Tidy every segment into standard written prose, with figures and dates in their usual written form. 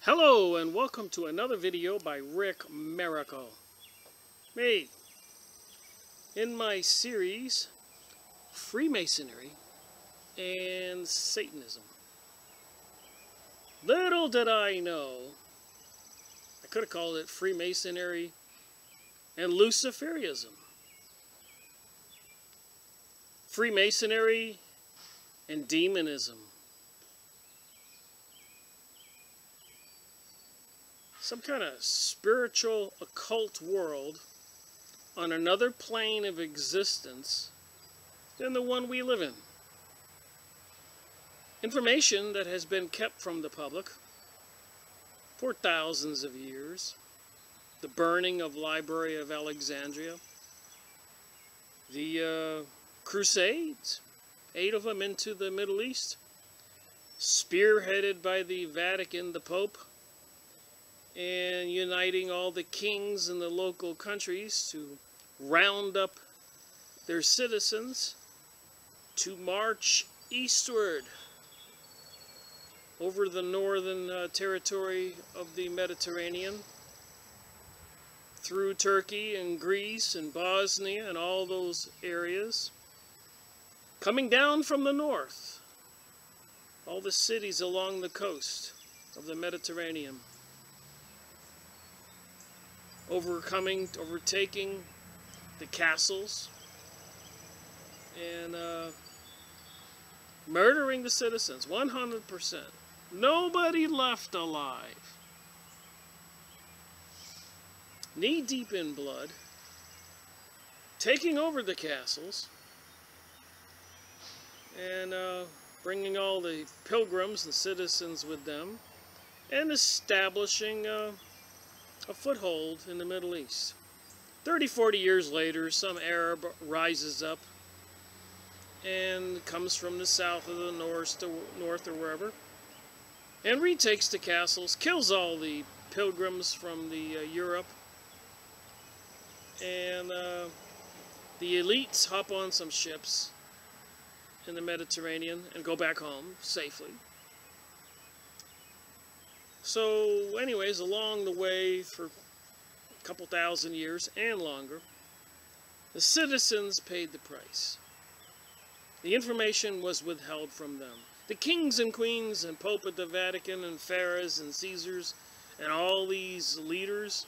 Hello and welcome to another video by Rick Miracle. Me, in my series, Freemasonry and Satanism. Little did I know, I could have called it Freemasonry and Luciferism. Freemasonry and demonism. Some kind of spiritual occult world on another plane of existence than the one we live in. Information that has been kept from the public for thousands of years. The burning of Library of Alexandria. The Crusades, 8 of them into the Middle East, spearheaded by the Vatican, the Pope, and uniting all the kings in the local countries to round up their citizens to march eastward over the northern territory of the Mediterranean, through Turkey and Greece and Bosnia and all those areas, coming down from the north, all the cities along the coast of the Mediterranean, overtaking the castles, and murdering the citizens, 100%. Nobody left alive. Knee-deep in blood, taking over the castles, and bringing all the pilgrims and citizens with them, and establishing a foothold in the Middle East. 30, 40 years later, some Arab rises up and comes from the south or the north or wherever, and retakes the castles, kills all the pilgrims from the Europe, and the elites hop on some ships in the Mediterranean and go back home safely. So anyways, along the way for a couple thousand years and longer, the citizens paid the price. The information was withheld from them. The kings and queens and Pope at the Vatican and pharaohs and Caesars and all these leaders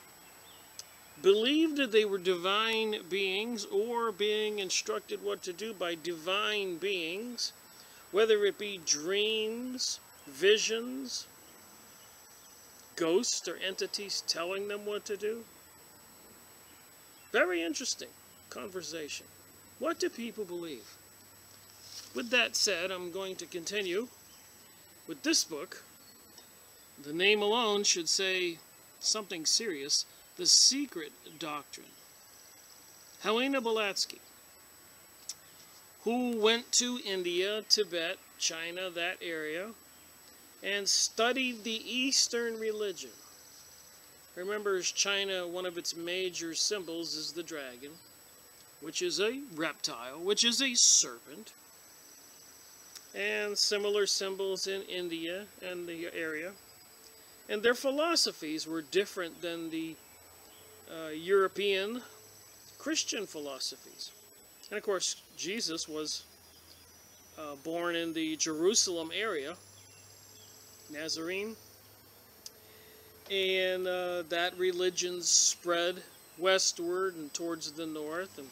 believed that they were divine beings or being instructed what to do by divine beings, whether it be dreams, visions, ghosts or entities telling them what to do. Very interesting conversation. What do people believe? With that said, I'm going to continue with this book. The name alone should say something serious. The Secret Doctrine. Helena Blavatsky, who went to India, Tibet, China, that area, and studied the Eastern religion. Remember, China, one of its major symbols is the dragon, which is a reptile, which is a serpent, and similar symbols in India and the area. And their philosophies were different than the European Christian philosophies. And of course, Jesus was born in the Jerusalem area, Nazarene, and that religion spread westward and towards the north and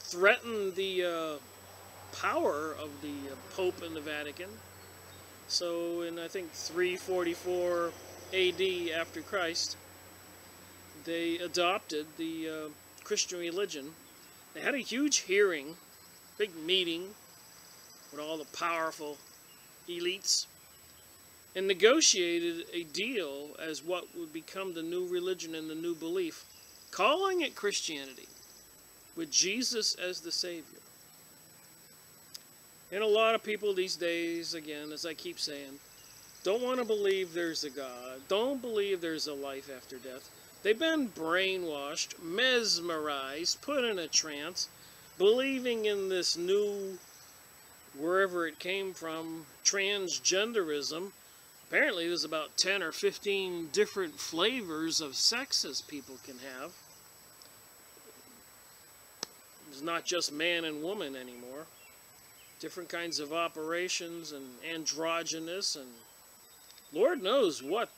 threatened the power of the Pope and the Vatican. So in, I think, 344 AD after Christ, they adopted the Christian religion. They had a huge hearing, big meeting with all the powerful elites, and negotiated a deal as what would become the new religion and the new belief, calling it Christianity, with Jesus as the Savior. And a lot of people these days, again, as I keep saying, don't want to believe there's a God, don't believe there's a life after death. They've been brainwashed, mesmerized, put in a trance, believing in this new, wherever it came from, transgenderism, Apparently there's about 10 or 15 different flavors of sexes people can have. It's not just man and woman anymore. Different kinds of operations and androgynous and Lord knows what.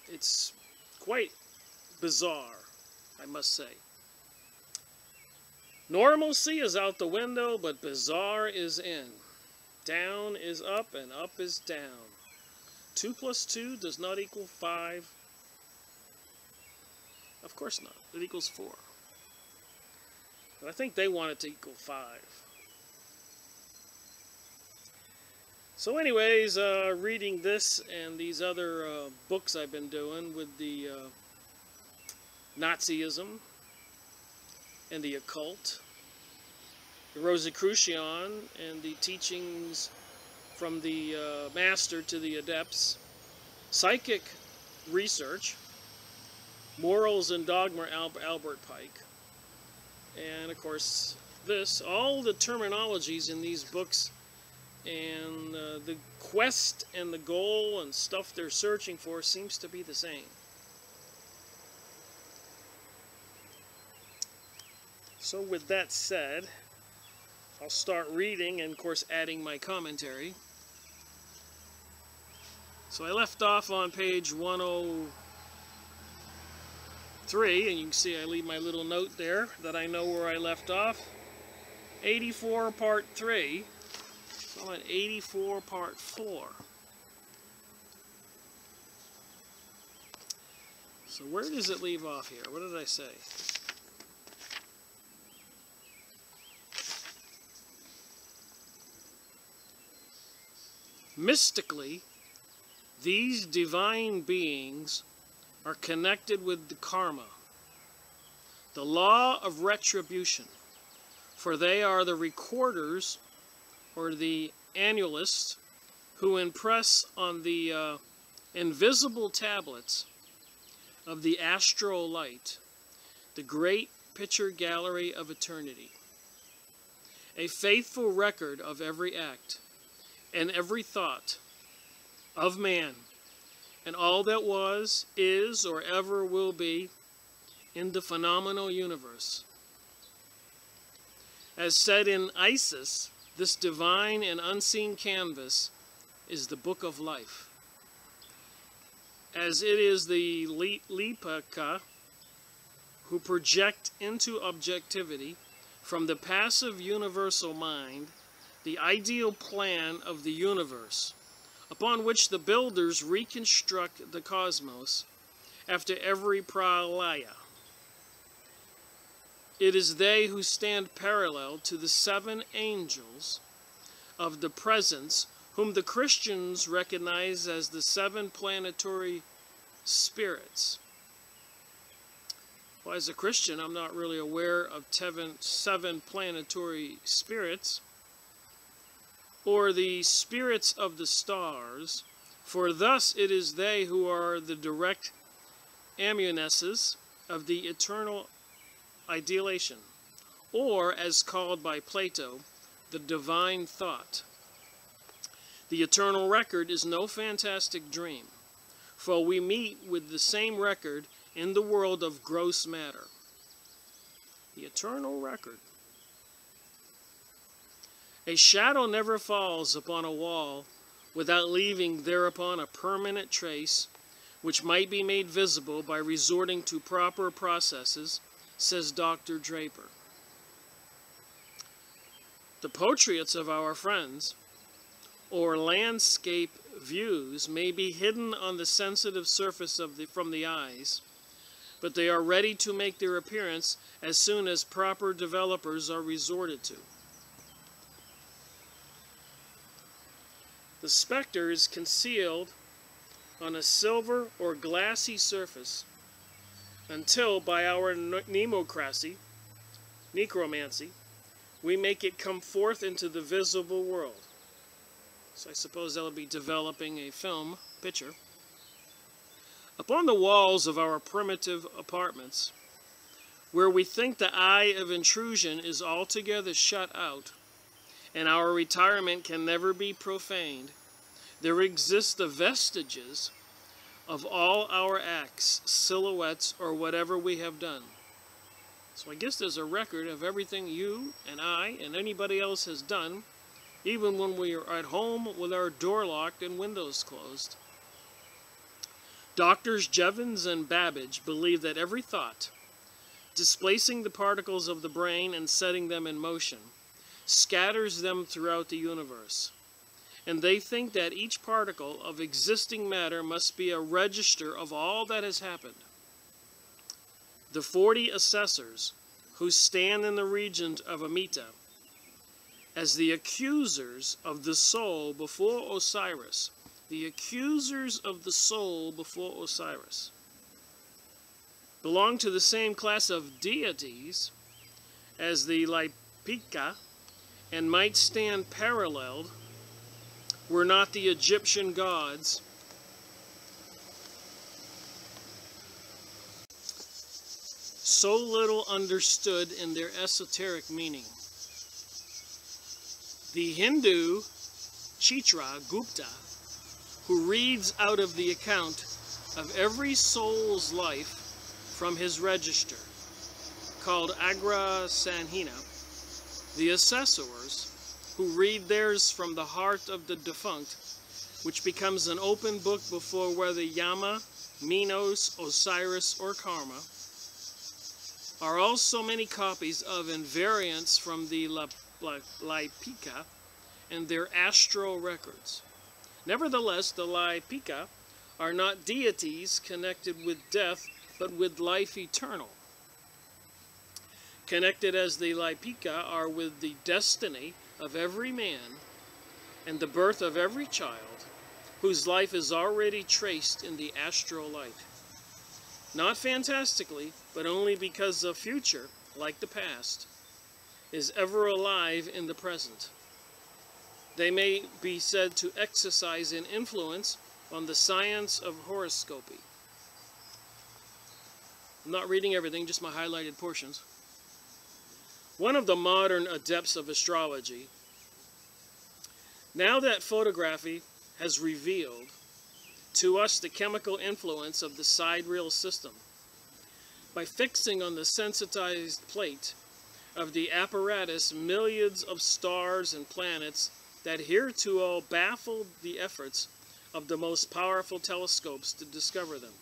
It's quite bizarre, I must say. Normalcy is out the window, but bizarre is in. Down is up and up is down. 2 plus 2 does not equal 5. Of course not. It equals 4. But I think they want it to equal 5. So anyways, reading this and these other books I've been doing with the Nazism and the occult, the Rosicrucian and the teachings from the master to the adepts, psychic research, morals and dogma, Albert Pike, and of course this, all the terminologies in these books and the quest and the goal and stuff they're searching for seems to be the same. So with that said, I'll start reading and of course adding my commentary. So I left off on page 103, and you can see I leave my little note there that I know where I left off. 84 part 3. So I'm at 84 part 4. So where does it leave off here? What did I say? Mystically, these divine beings are connected with the karma, the law of retribution, for they are the recorders or the annualists who impress on the invisible tablets of the astral light the great picture gallery of eternity, a faithful record of every act and every thought of man, and all that was, is, or ever will be in the phenomenal universe. As said in Isis, this divine and unseen canvas is the book of life. As it is the Lipaka who project into objectivity from the passive universal mind the ideal plan of the universe, upon which the builders reconstruct the cosmos after every pralaya. It is they who stand parallel to the 7 angels of the presence, whom the Christians recognize as the 7 planetary spirits. Well, as a Christian, I'm not really aware of 7 planetary spirits, or the spirits of the stars, for thus it is they who are the direct amunesses of the eternal ideation, or, as called by Plato, the divine thought. The eternal record is no fantastic dream, for we meet with the same record in the world of gross matter. The eternal record. A shadow never falls upon a wall without leaving thereupon a permanent trace, which might be made visible by resorting to proper processes, says Dr. Draper. The portraits of our friends, or landscape views, may be hidden on the sensitive surface from the eyes, but they are ready to make their appearance as soon as proper developers are resorted to. The specter is concealed on a silver or glassy surface until, by our necromancy, we make it come forth into the visible world. So I suppose that would be developing a film picture. Upon the walls of our primitive apartments, where we think the eye of intrusion is altogether shut out, and our retirement can never be profaned, there exist the vestiges of all our acts, silhouettes, or whatever we have done. So I guess there's a record of everything you and I and anybody else has done, even when we are at home with our door locked and windows closed. Doctors Jevons and Babbage believe that every thought, displacing the particles of the brain and setting them in motion, scatters them throughout the universe. And they think that each particle of existing matter must be a register of all that has happened. The 40 assessors who stand in the region of Amida as the accusers of the soul before Osiris, the accusers of the soul before Osiris, belong to the same class of deities as the Laipika and might stand paralleled were not the Egyptian gods so little understood in their esoteric meaning. The Hindu Chitragupta, who reads out of the account of every soul's life from his register, called Agra Sanhina, the assessors, who read theirs from the heart of the defunct, which becomes an open book before whether Yama, Minos, Osiris, or Karma, are also many copies of and variants from the Laipika and their astral records. Nevertheless, the Laipika are not deities connected with death, but with life eternal. Connected as the Laipika are with the destiny of every man and the birth of every child, whose life is already traced in the astral light. Not fantastically, but only because the future, like the past, is ever alive in the present. They may be said to exercise an influence on the science of horoscopy. I'm not reading everything, just my highlighted portions. One of the modern adepts of astrology, now that photography has revealed to us the chemical influence of the sidereal system, by fixing on the sensitized plate of the apparatus millions of stars and planets that heretofore baffled the efforts of the most powerful telescopes to discover them.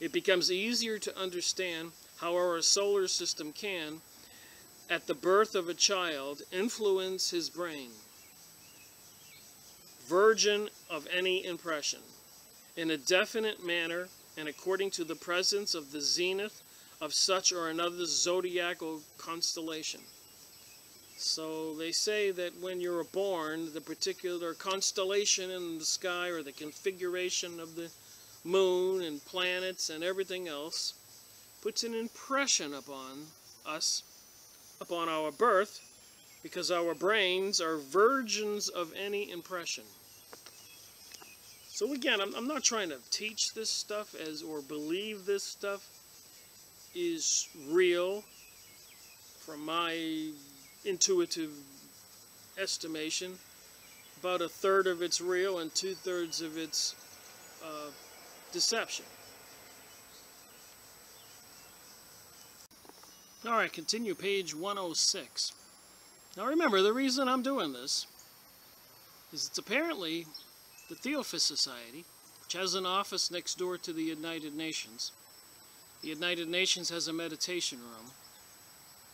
It becomes easier to understand how our solar system can, at the birth of a child, influence his brain, virgin of any impression, in a definite manner and according to the presence of the zenith of such or another zodiacal constellation. So they say that when you're born, the particular constellation in the sky or the configuration of the moon and planets and everything else puts an impression upon us, upon our birth, because our brains are virgins of any impression. So again, I'm not trying to teach this stuff or believe this stuff is real from my intuitive estimation. About a third of it's real and 2/3 of it's deception. Alright, continue page 106. Now remember, the reason I'm doing this is it's apparently the Theophist Society, which has an office next door to the United Nations. The United Nations has a meditation room.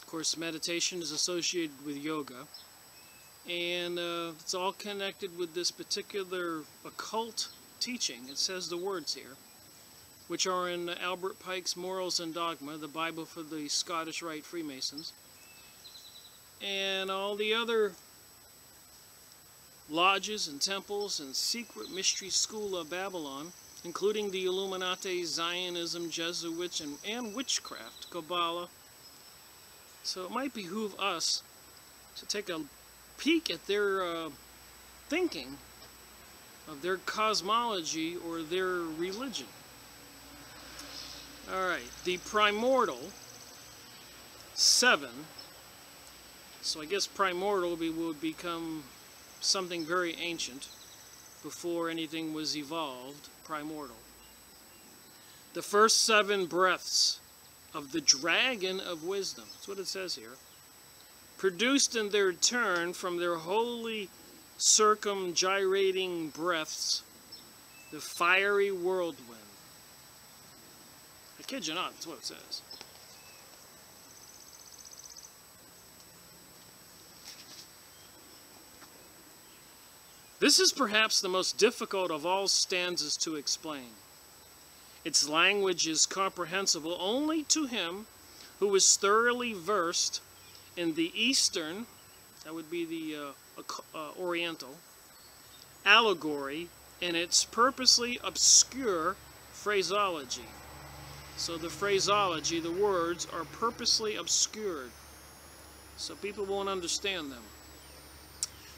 Of course, meditation is associated with yoga. And it's all connected with this particular occult teaching. It says the words here, which are in Albert Pike's Morals and Dogma, the Bible for the Scottish Rite Freemasons, and all the other lodges and temples and secret mystery school of Babylon, including the Illuminati, Zionism, Jesuits, and witchcraft, Kabbalah. So it might behoove us to take a peek at their thinking of their cosmology or their religion. Alright, the primordial 7, so I guess primordial would become something very ancient, before anything was evolved, primordial. The first 7 breaths of the dragon of wisdom, that's what it says here, produced in their turn from their holy circumgyrating breaths the fiery whirlwind. I kid you not, that's what it says. This is perhaps the most difficult of all stanzas to explain. Its language is comprehensible only to him who is thoroughly versed in the Eastern, that would be the Oriental, allegory and its purposely obscure phraseology. So the phraseology, the words, are purposely obscured, so people won't understand them.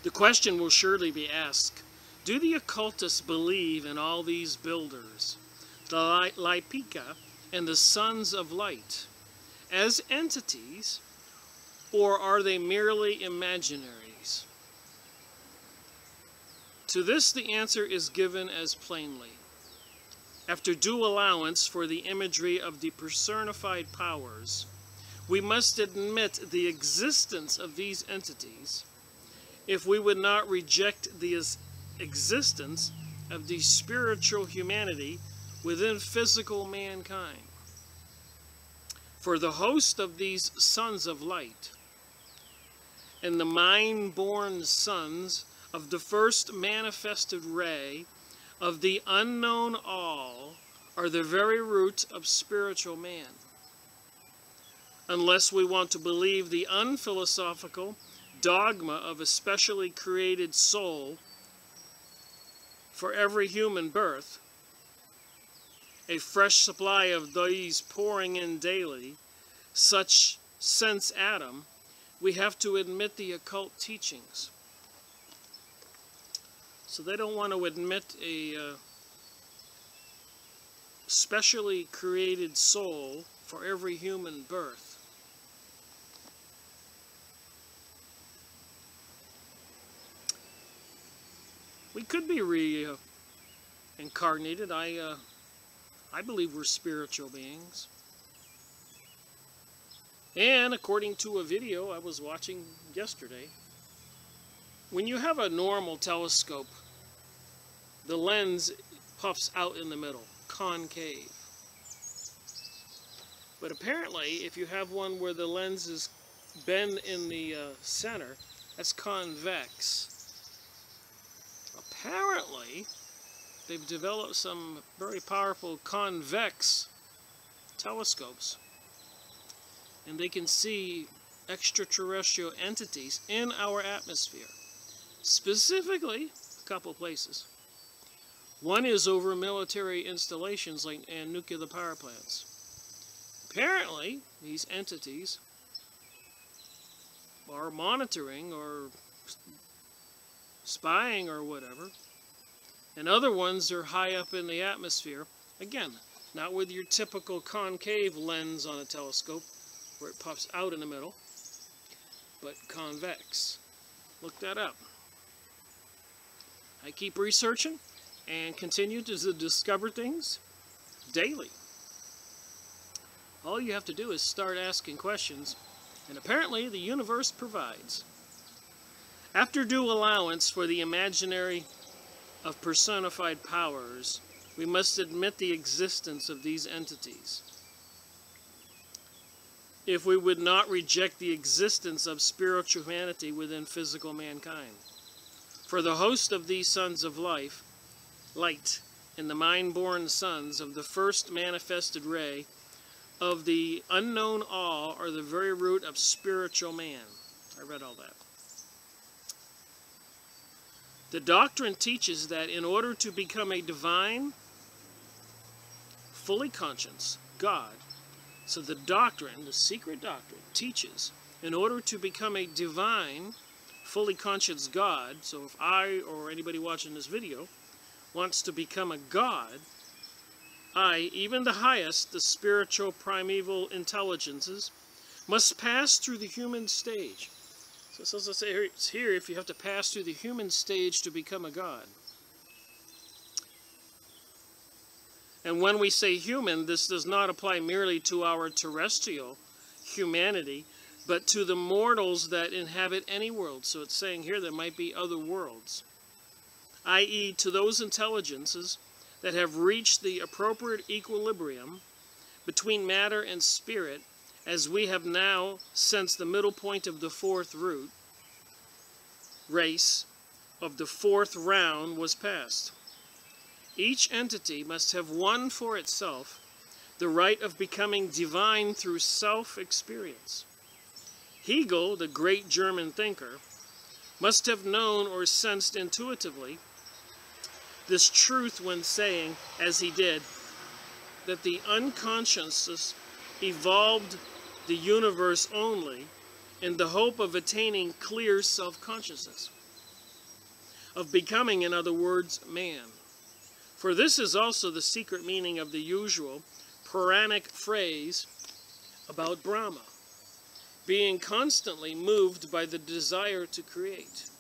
The question will surely be asked, do the occultists believe in all these builders, the Laipika and the Sons of Light, as entities, or are they merely imaginaries? To this the answer is given as plainly. After due allowance for the imagery of the personified powers, we must admit the existence of these entities if we would not reject the existence of the spiritual humanity within physical mankind. For the host of these sons of light and the mind-born sons of the first manifested ray of the unknown all are the very root of spiritual man. Unless we want to believe the unphilosophical dogma of a specially created soul for every human birth, a fresh supply of these pouring in daily, such sense Adam, we have to admit the occult teachings. So they don't want to admit a specially created soul for every human birth. We could be reincarnated. I believe we're spiritual beings. And according to a video I was watching yesterday, when you have a normal telescope, the lens puffs out in the middle, concave. But apparently, if you have one where the lens is bent in the center, that's convex. Apparently, they've developed some very powerful convex telescopes, and they can see extraterrestrial entities in our atmosphere. Specifically, a couple places. One is over military installations and nuclear power plants. Apparently, these entities are monitoring or spying or whatever, and other ones are high up in the atmosphere. Again, not with your typical concave lens on a telescope where it puffs out in the middle, but convex. Look that up. I keep researching and continue to discover things daily. All you have to do is start asking questions, and apparently the universe provides. After due allowance for the imaginary of personified powers, we must admit the existence of these entities. If we would not reject the existence of spiritual humanity within physical mankind. For the host of these sons of light, and the mind-born sons of the first manifested ray of the unknown all are the very root of spiritual man. I read all that. The doctrine teaches that in order to become a divine, fully conscious God, so the doctrine, the secret doctrine, teaches in order to become a divine, fully conscious God, so if I or anybody watching this video wants to become a God, I, even the highest, the spiritual primeval intelligences, must pass through the human stage, So it says let's say here if you have to pass through the human stage to become a god. And when we say human, this does not apply merely to our terrestrial humanity, but to the mortals that inhabit any world. So it's saying here there might be other worlds, i.e. to those intelligences that have reached the appropriate equilibrium between matter and spirit, as we have now since the middle point of the fourth race of the fourth round was passed. Each entity must have won for itself the right of becoming divine through self-experience. Hegel, the great German thinker, must have known or sensed intuitively this truth when saying, as he did, that the unconscious evolved the universe only in the hope of attaining clear self-consciousness, of becoming, in other words, man. For this is also the secret meaning of the usual Puranic phrase about Brahma, being constantly moved by the desire to create.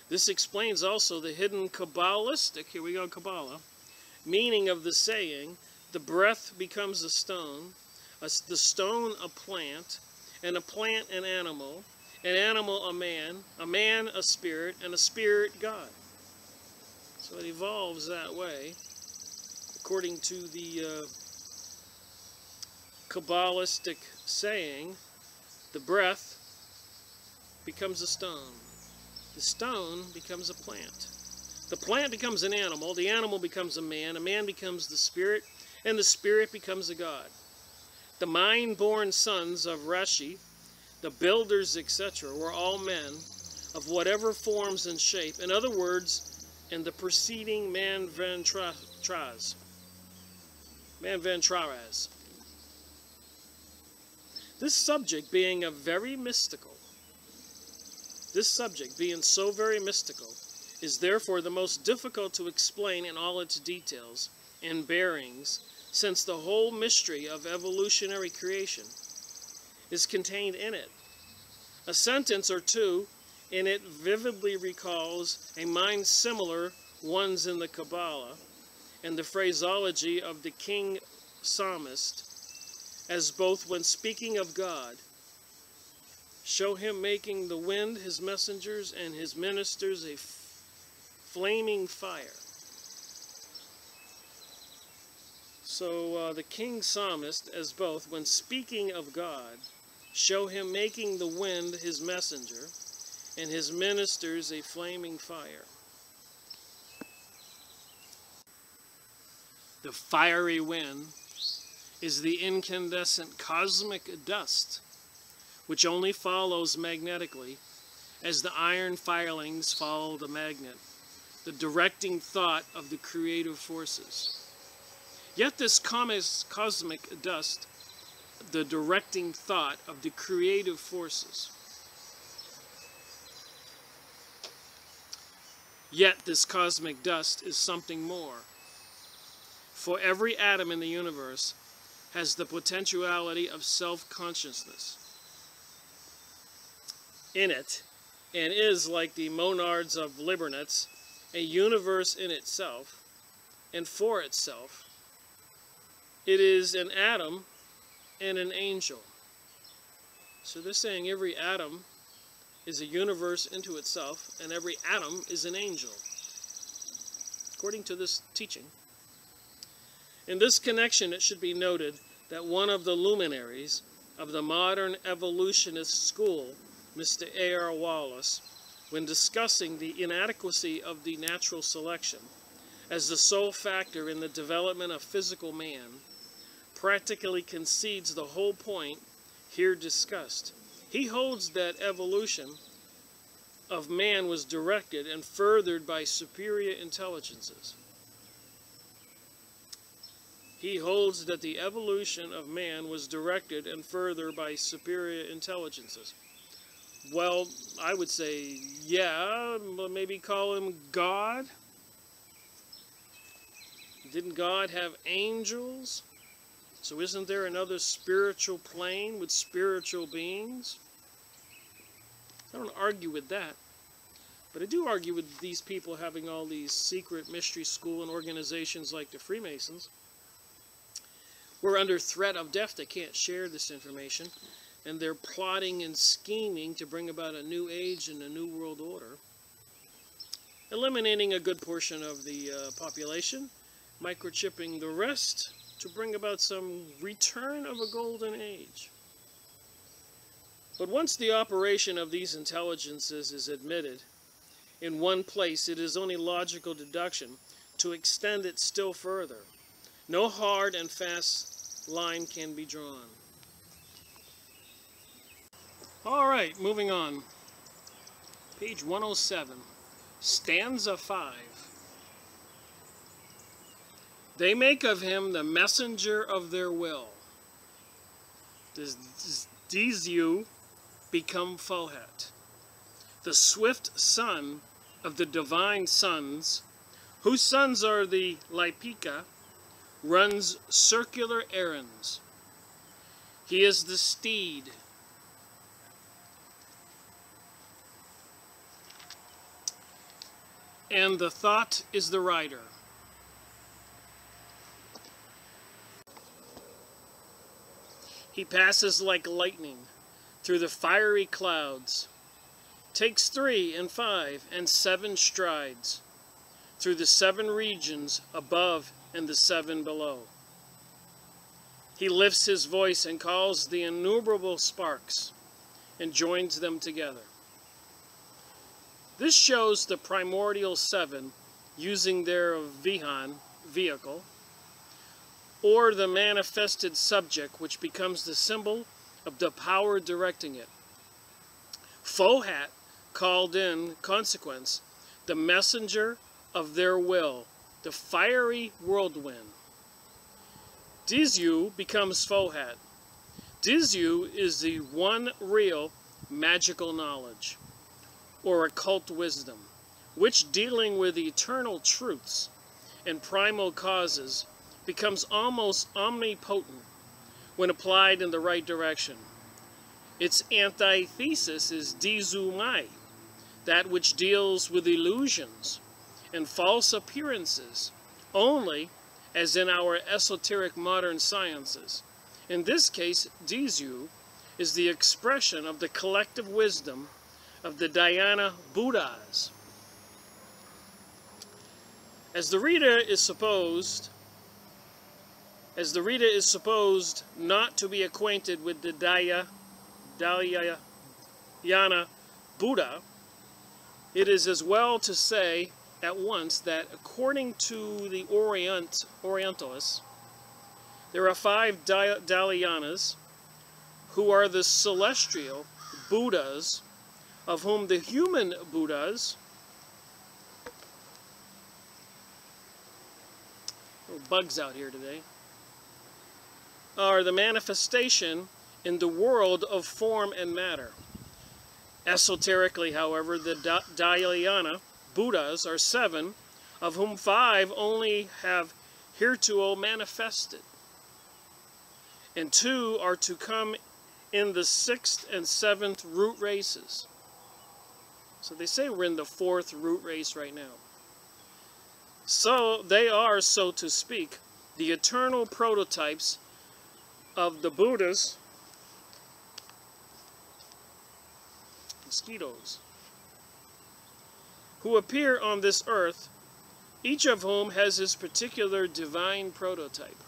This explains also the hidden Kabbalistic, here we go, Kabbalah, meaning of the saying, the breath becomes a stone, the stone a plant an animal a man a spirit, and a spirit God. So it evolves that way, according to the Kabbalistic saying, the breath becomes a stone. The stone becomes a plant. The plant becomes an animal. The animal becomes a man becomes the spirit, and the spirit becomes a god. The mind-born sons of Rashi, the builders, etc., were all men of whatever forms and shape. In other words, in the preceding Manvantras. This subject being so very mystical, is therefore the most difficult to explain in all its details and bearings, since the whole mystery of evolutionary creation is contained in it. A sentence or two in it vividly recalls a mind similar ones in the Kabbalah and the phraseology of the king psalmist, as both when speaking of God, show him making the wind his messengers and his ministers a flaming fire. So the king psalmist, as both when speaking of God, show him making the wind his messenger and his ministers a flaming fire. The fiery wind is the incandescent cosmic dust, which only follows magnetically, as the iron filings follow the magnet, the directing thought of the creative forces. Yet this cosmic dust, the directing thought of the creative forces, yet this cosmic dust is something more. For every atom in the universe has the potentiality of self-consciousness in it, and is, like the monads of Leibniz, a universe in itself and for itself. It is an atom and an angel. So they're saying every atom is a universe into itself, and every atom is an angel, according to this teaching. In this connection, it should be noted that one of the luminaries of the modern evolutionist school, Mr. A.R. Wallace, when discussing the inadequacy of the natural selection as the sole factor in the development of physical man, practically concedes the whole point here discussed. He holds that evolution of man was directed and furthered by superior intelligences. He holds that the evolution of man was directed and furthered by superior intelligences. Well, I would say, yeah, but maybe call him God. Didn't God have angels? So isn't there another spiritual plane with spiritual beings? I don't argue with that. But I do argue with these people having all these secret mystery school and organizations like the Freemasons. We're under threat of death. They can't share this information. And they're plotting and scheming to bring about a new age and a new world order. Eliminating a good portion of the population, microchipping the rest to bring about some return of a golden age. But once the operation of these intelligences is admitted in one place, it is only logical deduction to extend it still further. No hard and fast line can be drawn. All right, moving on. Page 107, stanza 5. They make of him the messenger of their will. Does you become Fohat, the swift son of the divine sons, whose sons are the Lipika, runs circular errands. He is the steed. And the thought is the rider. He passes like lightning through the fiery clouds, takes 3 and 5 and 7 strides through the 7 regions above and the 7 below. He lifts his voice and calls the innumerable sparks and joins them together. This shows the primordial 7 using their Vihan, vehicle, or the manifested subject, which becomes the symbol of the power directing it. Fohat called in consequence the messenger of their will, the fiery whirlwind. Dizyu becomes Fohat. Dizyu is the one real magical knowledge, or occult wisdom, which, dealing with eternal truths and primal causes, becomes almost omnipotent when applied in the right direction. Its antithesis is Dizumai, that which deals with illusions and false appearances only, as in our esoteric modern sciences. In this case, Dizyu is the expression of the collective wisdom of the Dhyana Buddhas. As the reader is supposed not to be acquainted with the Dhyana Buddha, it is as well to say at once that according to the Orientalists, there are 5 Dhalyanas who are the celestial Buddhas, of whom the human Buddhas, bugs out here today, are the manifestation in the world of form and matter. Esoterically, however, the Dhyana Buddhas are 7, of whom 5 only have heretofore manifested, and 2 are to come in the 6th and 7th root races. So they say we're in the 4th root race right now. So they are, so to speak, the eternal prototypes of the Buddhas, mosquitoes, who appear on this earth, each of whom has his particular divine prototype.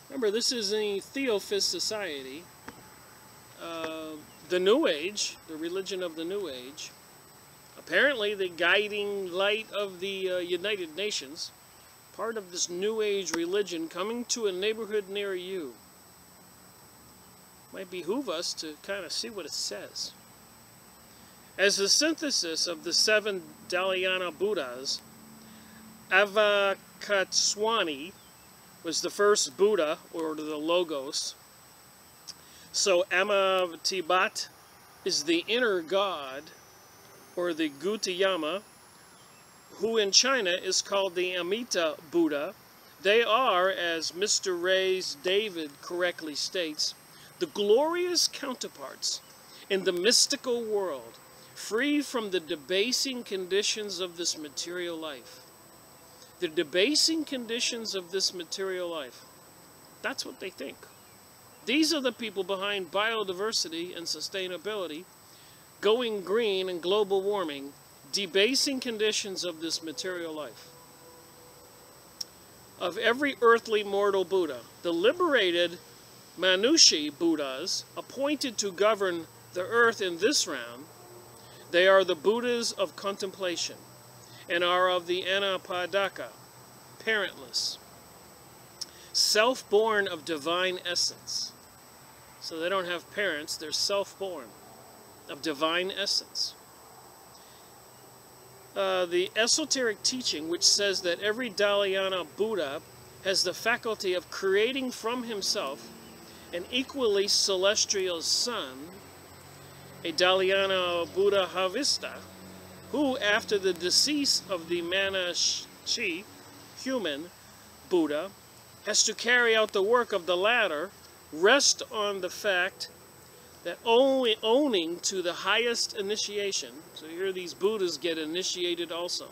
Remember, this is a Theophist society. The New Age, the religion of the New Age, apparently the guiding light of the United Nations, part of this New Age religion coming to a neighborhood near you. Might behoove us to kind of see what it says. As the synthesis of the 7 Dhyana Buddhas, Avakatswani was the first Buddha, or the Logos. So Amitabha is the inner God, or the Gautama, who in China is called the Amita Buddha. They are, as Mr. Ray's David correctly states, the glorious counterparts in the mystical world, free from the debasing conditions of this material life. The debasing conditions of this material life. That's what they think. These are the people behind biodiversity and sustainability, going green and global warming, debasing conditions of this material life. Of every earthly mortal Buddha, the liberated Manushi Buddhas appointed to govern the earth in this round, they are the Buddhas of contemplation and are of the Anapadaka, parentless, self-born of divine essence. So they don't have parents, they're self-born of divine essence. The esoteric teaching which says that every Dhyana Buddha has the faculty of creating from himself an equally celestial son, a Dhyana Buddha Havista, who after the decease of the Manashi, human Buddha, has to carry out the work of the latter, rest on the fact that only owning to the highest initiation, so here these Buddhas get initiated also,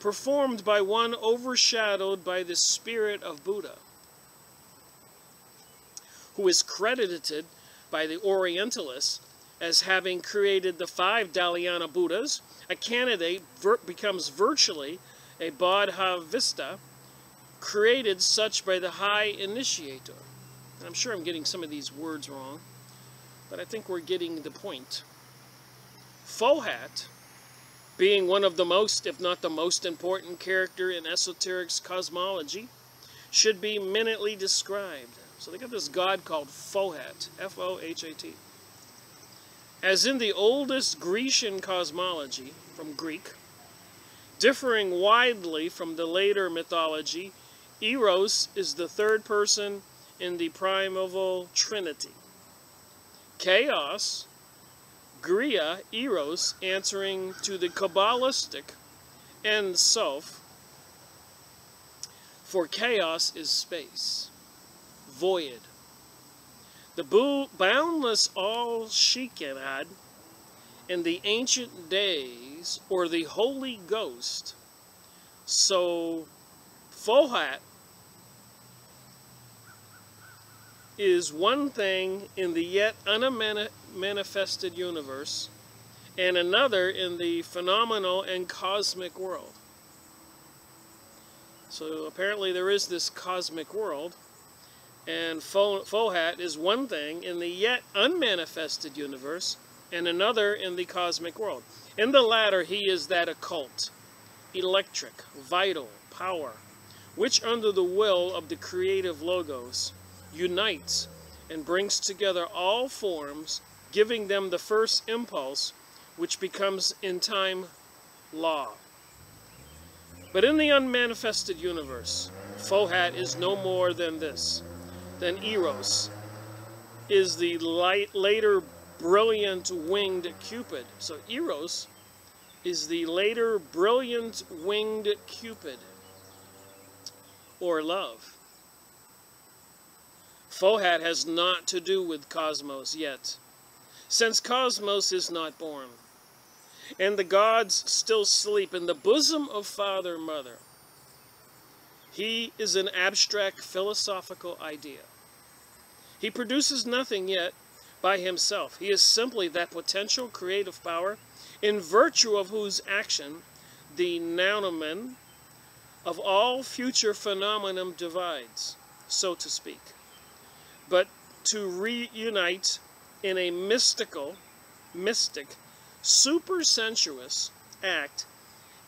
performed by one overshadowed by the spirit of Buddha, who is credited by the Orientalists as having created the 5 Dhyana Buddhas. A candidate becomes virtually a Bodhavista, created such by the high initiator. And I'm sure I'm getting some of these words wrong, but I think we're getting the point. Fohat, being one of the most, if not the most important character in esoteric's cosmology, should be minutely described. So they got this god called Fohat, F-O-H-A-T. As in the oldest Grecian cosmology, from Greek, differing widely from the later mythology, Eros is the third person in the primeval trinity. Chaos, Gria, Eros, answering to the Kabbalistic Ein Sof, for chaos is space, void. The boundless All-Shekinah in the ancient days, or the Holy Ghost. So, Fohat is one thing in the yet unmanifested universe, and another in the phenomenal and cosmic world. So apparently there is this cosmic world, and Fohat is one thing in the yet unmanifested universe, and another in the cosmic world. In the latter, he is that occult, electric, vital power, which under the will of the creative logos unites and brings together all forms, giving them the first impulse, which becomes in time law. But in the unmanifested universe, Fohat is no more than this, than Eros is the later brilliant winged Cupid. So Eros is the later brilliant winged Cupid, or love. Fohat has naught to do with cosmos yet, since cosmos is not born, and the gods still sleep in the bosom of Father, Mother. He is an abstract philosophical idea. He produces nothing yet by himself. He is simply that potential creative power in virtue of whose action the noumenon of all future phenomenon divides, so to speak. But to reunite in a mystic, supersensuous act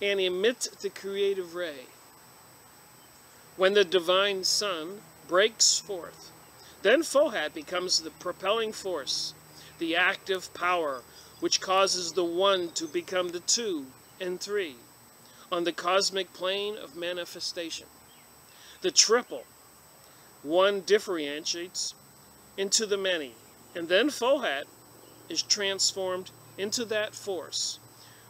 and emit the creative ray. When the divine sun breaks forth, then Fohat becomes the propelling force, the active power which causes the one to become the two and three on the cosmic plane of manifestation. The triple, one differentiates into the many, and then Fohat is transformed into that force,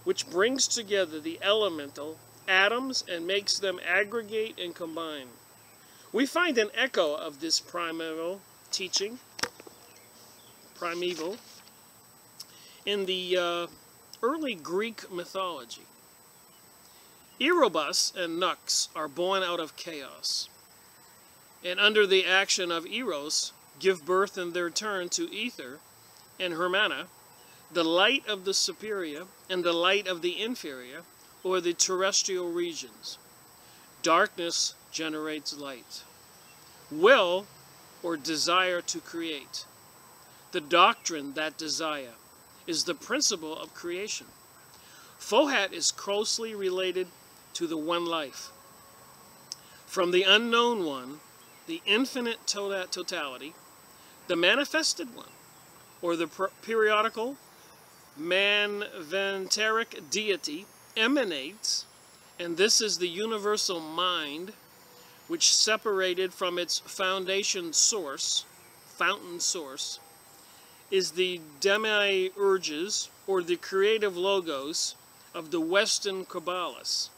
which brings together the elemental atoms and makes them aggregate and combine. We find an echo of this primeval teaching, In the early Greek mythology, Erebus and Nux are born out of chaos, and under the action of Eros, give birth in their turn to Ether and Hermana, the light of the superior and the light of the inferior, or the terrestrial regions. Darkness generates light. Will, or desire to create. The doctrine, that desire, is the principle of creation. Fohat is closely related to the one life. From the unknown one, the infinite totality, the manifested one, or the periodical manvanteric deity, emanates, and this is the universal mind, which separated from its foundation source, fountain source, is the demiurges, or the creative logos, of the Western Kabbalists,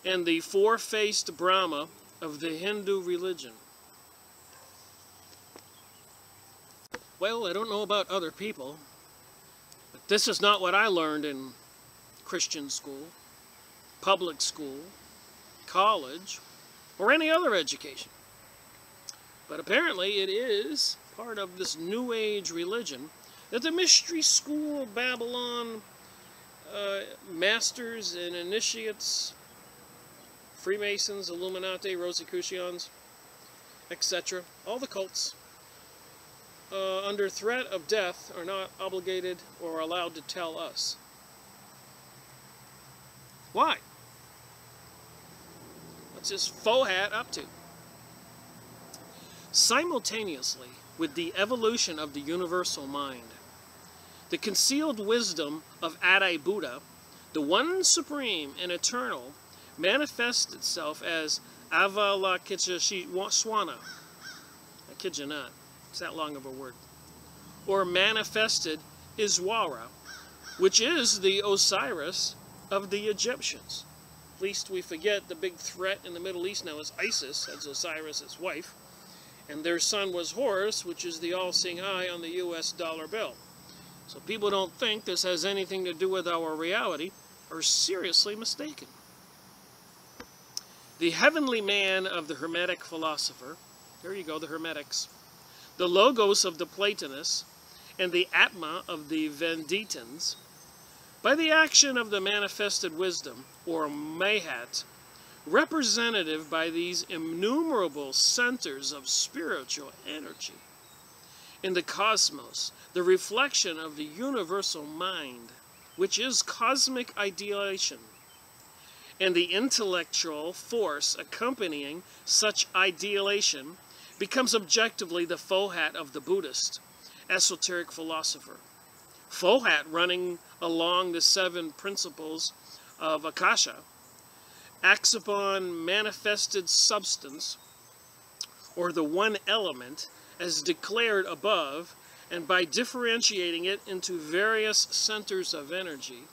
and the four-faced Brahma of the Hindu religion. Well, I don't know about other people, but this is not what I learned in Christian school, public school, college, or any other education. But apparently it is part of this New Age religion that the mystery school of Babylon masters and initiates, Freemasons, Illuminati, Rosicrucians, etc., all the cults, under threat of death, are not obligated or allowed to tell us. Why? What's this Fohat up to? Simultaneously with the evolution of the universal mind, the concealed wisdom of Adi Buddha, the one supreme and eternal, manifests itself as Avalokiteshvara. I kid you not. It's that long of a word. Or manifested Iswara, which is the Osiris of the Egyptians. Least we forget the big threat in the Middle East now is ISIS, that's Osiris' wife, and their son was Horus, which is the all-seeing eye on the US dollar bill. So people don't think this has anything to do with our reality, are seriously mistaken. The heavenly man of the Hermetic philosopher, here you go, the Hermetics, the Logos of the Platonists, and the Atma of the Vendeans, by the action of the manifested wisdom, or Mahat, representative by these innumerable centers of spiritual energy in the cosmos, the reflection of the universal mind, which is cosmic ideation, and the intellectual force accompanying such ideation becomes objectively the Fohat of the Buddhist esoteric philosopher. Fohat, running along the 7 principles of Akasha, acts upon manifested substance, or the one element, as declared above, and by differentiating it into various centers of energy,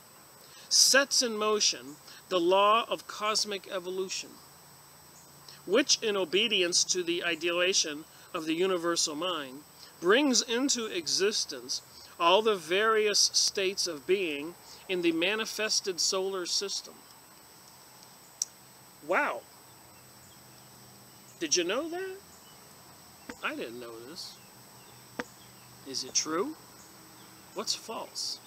sets in motion the law of cosmic evolution, which, in obedience to the ideation of the universal mind, brings into existence all the various states of being in the manifested solar system. Wow! Did you know that? I didn't know this. Is it true? What's false?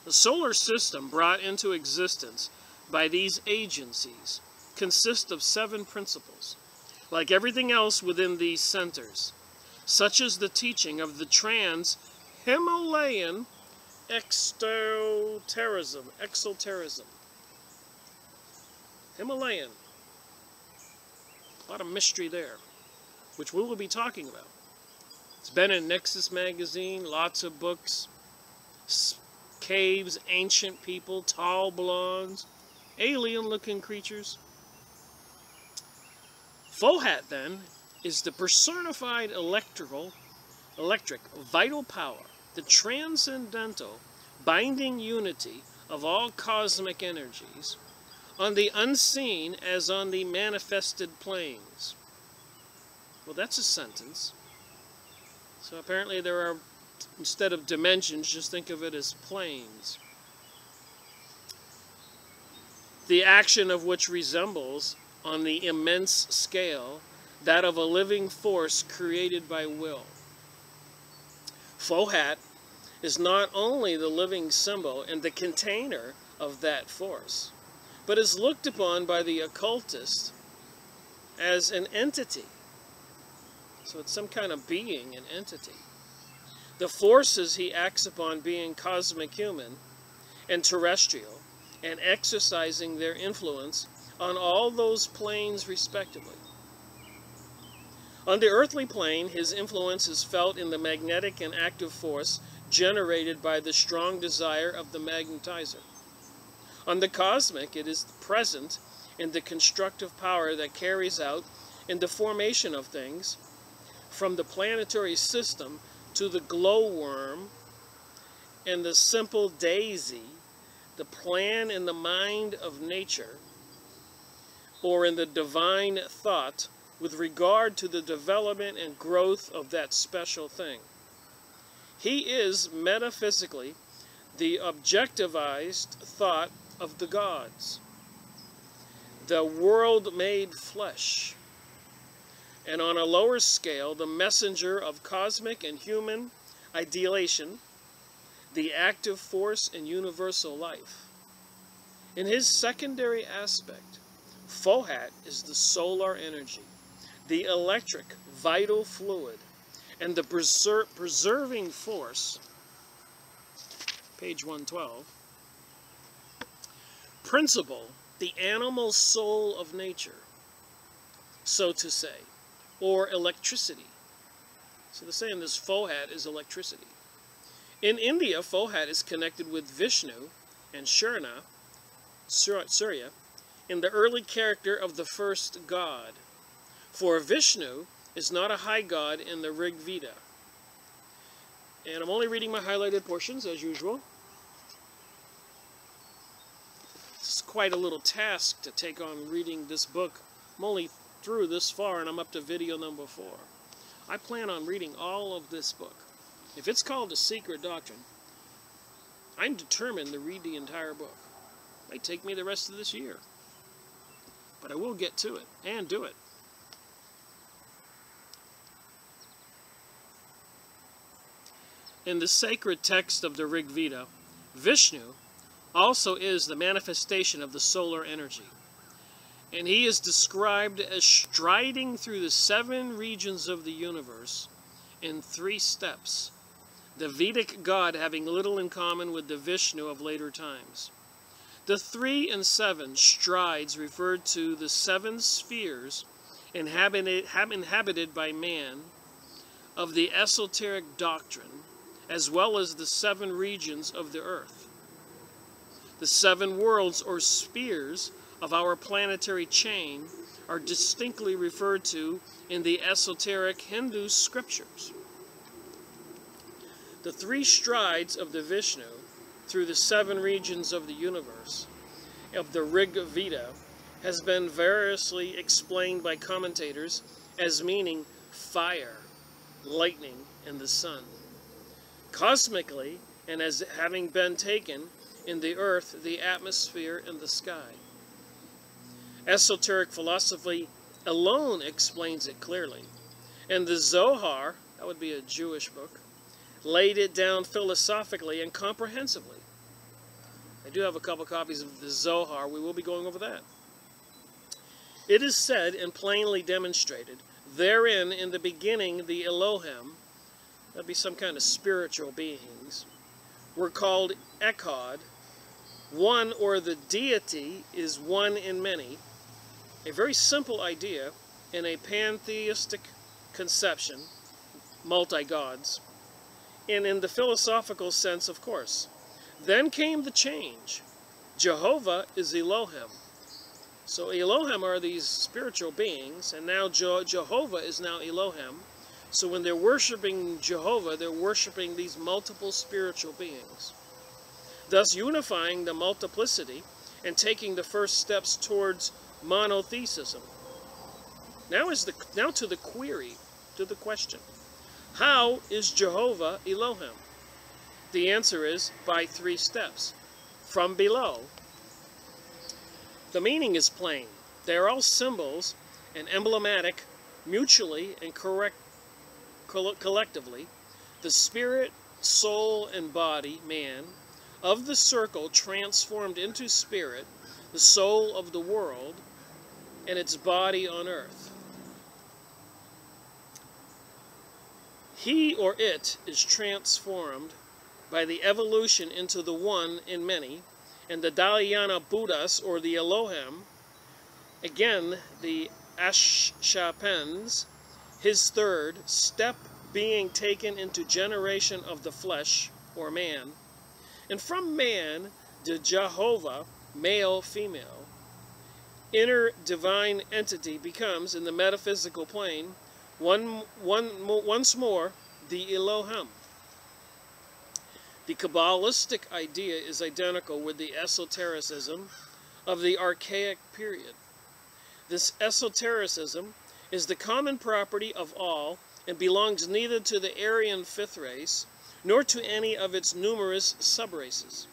The solar system brought into existence by these agencies consists of 7 principles, like everything else within these centers, such as the teaching of the trans-Himalayan exoterism. Himalayan. A lot of mystery there, which we will be talking about. It's been in Nexus magazine, lots of books, caves, ancient people, tall blondes, alien-looking creatures. Fohat, then, is the personified electric vital power, the transcendental binding unity of all cosmic energies, on the unseen as on the manifested planes. Well, that's a sentence. So apparently there are Instead of dimensions, just think of it as planes. The action of which resembles, on the immense scale, that of a living force created by will. Fohat is not only the living symbol and the container of that force, but is looked upon by the occultist as an entity. So it's some kind of being, an entity. The forces he acts upon being cosmic human and terrestrial, and exercising their influence on all those planes respectively. On the earthly plane, his influence is felt in the magnetic and active force generated by the strong desire of the magnetizer. On the cosmic, it is present in the constructive power that carries out in the formation of things, from the planetary system to the glowworm and the simple daisy, the plan in the mind of nature, or in the divine thought with regard to the development and growth of that special thing. He is metaphysically the objectivized thought of the gods, the world made flesh, and on a lower scale, the messenger of cosmic and human ideation, the active force in universal life. In his secondary aspect, Fohat is the solar energy, the electric vital fluid, and the preserving force, page 112, principle, the animal soul of nature, so to say, or electricity. So they're saying this Fohat is electricity. In India, Fohat is connected with Vishnu and Surya in the early character of the first god. For Vishnu is not a high god in the Rig Veda. And I'm only reading my highlighted portions as usual. It's quite a little task to take on reading this book. I'm only through this far and I'm up to video number 4. I plan on reading all of this book. If it's called The Secret Doctrine, I'm determined to read the entire book. It might take me the rest of this year, but I will get to it and do it. In the sacred text of the Rig Veda, Vishnu also is the manifestation of the solar energy, and he is described as striding through the 7 regions of the universe in 3 steps, the Vedic god having little in common with the Vishnu of later times. The 3 and 7 strides referred to the 7 spheres inhabited by man of the esoteric doctrine, as well as the 7 regions of the earth. The 7 worlds or spheres of our planetary chain are distinctly referred to in the esoteric Hindu scriptures. The 3 strides of the Vishnu through the 7 regions of the universe of the Rig Veda has been variously explained by commentators as meaning fire, lightning, and the sun, cosmically, and as having been taken in the earth, the atmosphere, and the sky. Esoteric philosophy alone explains it clearly, and the Zohar, that would be a Jewish book, laid it down philosophically and comprehensively. I do have a couple copies of the Zohar. We will be going over that. It is said and plainly demonstrated therein in the beginning the Elohim, that'd be some kind of spiritual beings, were called Echad. One, or the deity, is one in many, a very simple idea in a pantheistic conception, multi-gods, and in the philosophical sense, of course. Then came the change. Jehovah is Elohim. So Elohim are these spiritual beings, and now Jehovah is now Elohim. So when they're worshiping Jehovah, they're worshiping these multiple spiritual beings, thus unifying the multiplicity and taking the first steps towards monotheism. Now to the query, to the question. How is Jehovah Elohim? The answer is by 3 steps. From below. The meaning is plain. They are all symbols and emblematic, mutually and collectively. The spirit, soul, and body, man, of the circle transformed into spirit, the soul of the world, and its body on earth. He or it is transformed by the evolution into the one in many, and the Dhyana Buddhas, or the Elohim, again the Ashapens, his third step being taken into generation of the flesh, or man, and from man, the Jehovah, male, female, inner divine entity becomes, in the metaphysical plane, once more, the Elohim. The Kabbalistic idea is identical with the esotericism of the archaic period. This esotericism is the common property of all and belongs neither to the Aryan fifth race nor to any of its numerous subraces.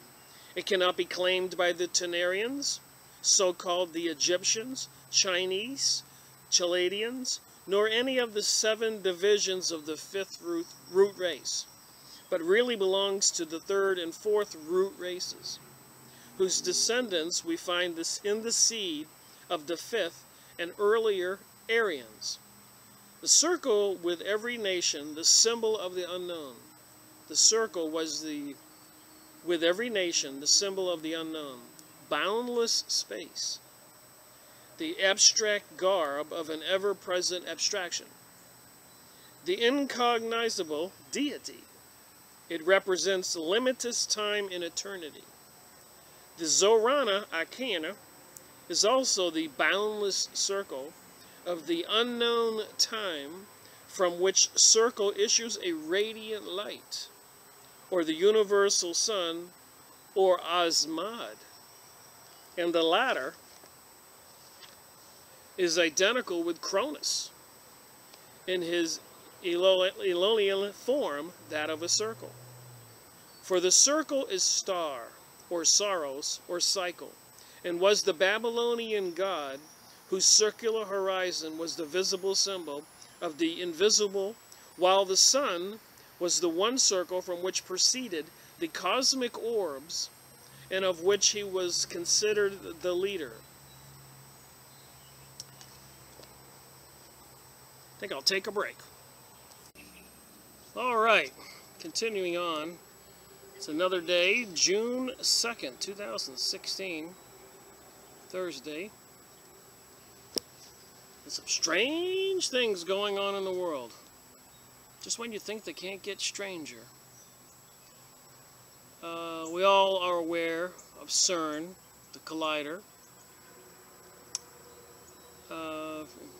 It cannot be claimed by the Tenarians, so-called the Egyptians, Chinese, Chaldeans, nor any of the 7 divisions of the 5th root race, but really belongs to the 3rd and 4th root races, whose descendants we find this in the seed of the 5th and earlier Aryans. The circle with every nation, the symbol of the unknown. The circle was with every nation, the symbol of the unknown. Boundless space. The abstract garb of an ever-present abstraction. The incognizable deity. It represents limitless time in eternity. The Zorana Arcana is also the boundless circle of the unknown time, from which circle issues a radiant light, or the universal sun, or Asmad. And the latter is identical with Cronus in his Elolian form, that of a circle. For the circle is star, or Saros, or cycle, and was the Babylonian god whose circular horizon was the visible symbol of the invisible, while the sun was the one circle from which proceeded the cosmic orbs, and of which he was considered the leader. I think I'll take a break. All right, continuing on. It's another day, June 2nd, 2016, Thursday. There's some strange things going on in the world. Just when you think they can't get stranger. We all are aware of CERN, the collider,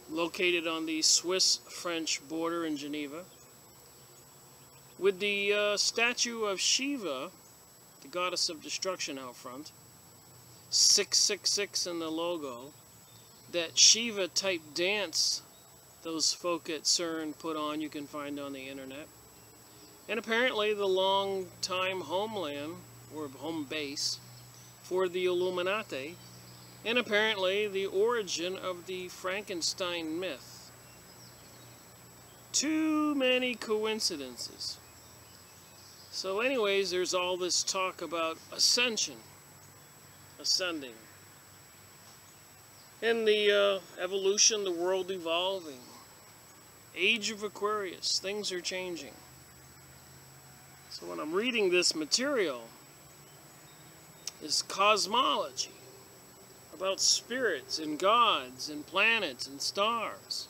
located on the Swiss-French border in Geneva, with the statue of Shiva, the goddess of destruction, out front, 666 in the logo. That Shiva-type dance those folk at CERN put on, you can find on the internet. And apparently the long-time homeland, or home base, for the Illuminati, and apparently the origin of the Frankenstein myth. Too many coincidences. So anyways, there's all this talk about ascension, ascending. And the evolution, the world evolving. Age of Aquarius, things are changing. So when I'm reading this material, this cosmology, about spirits and gods and planets and stars,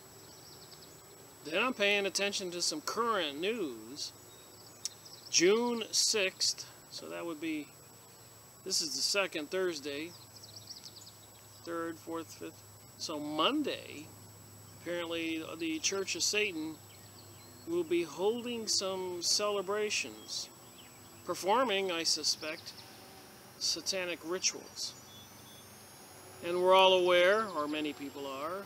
then I'm paying attention to some current news. June 6th, so that would be, this is the second Thursday, 3rd, 4th, 5th. So Monday, apparently the Church of Satan will be holding some celebrations, performing, I suspect, satanic rituals. And we're all aware, or many people are,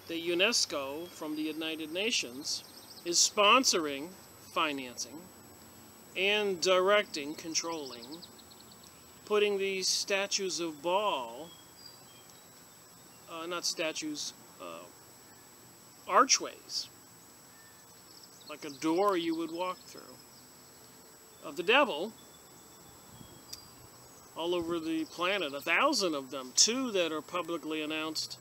that UNESCO from the United Nations is sponsoring, financing, and directing, controlling, putting these statues of Baal, not statues, archways, like a door you would walk through, of the devil, all over the planet. 1,000 of them, 2 that are publicly announced,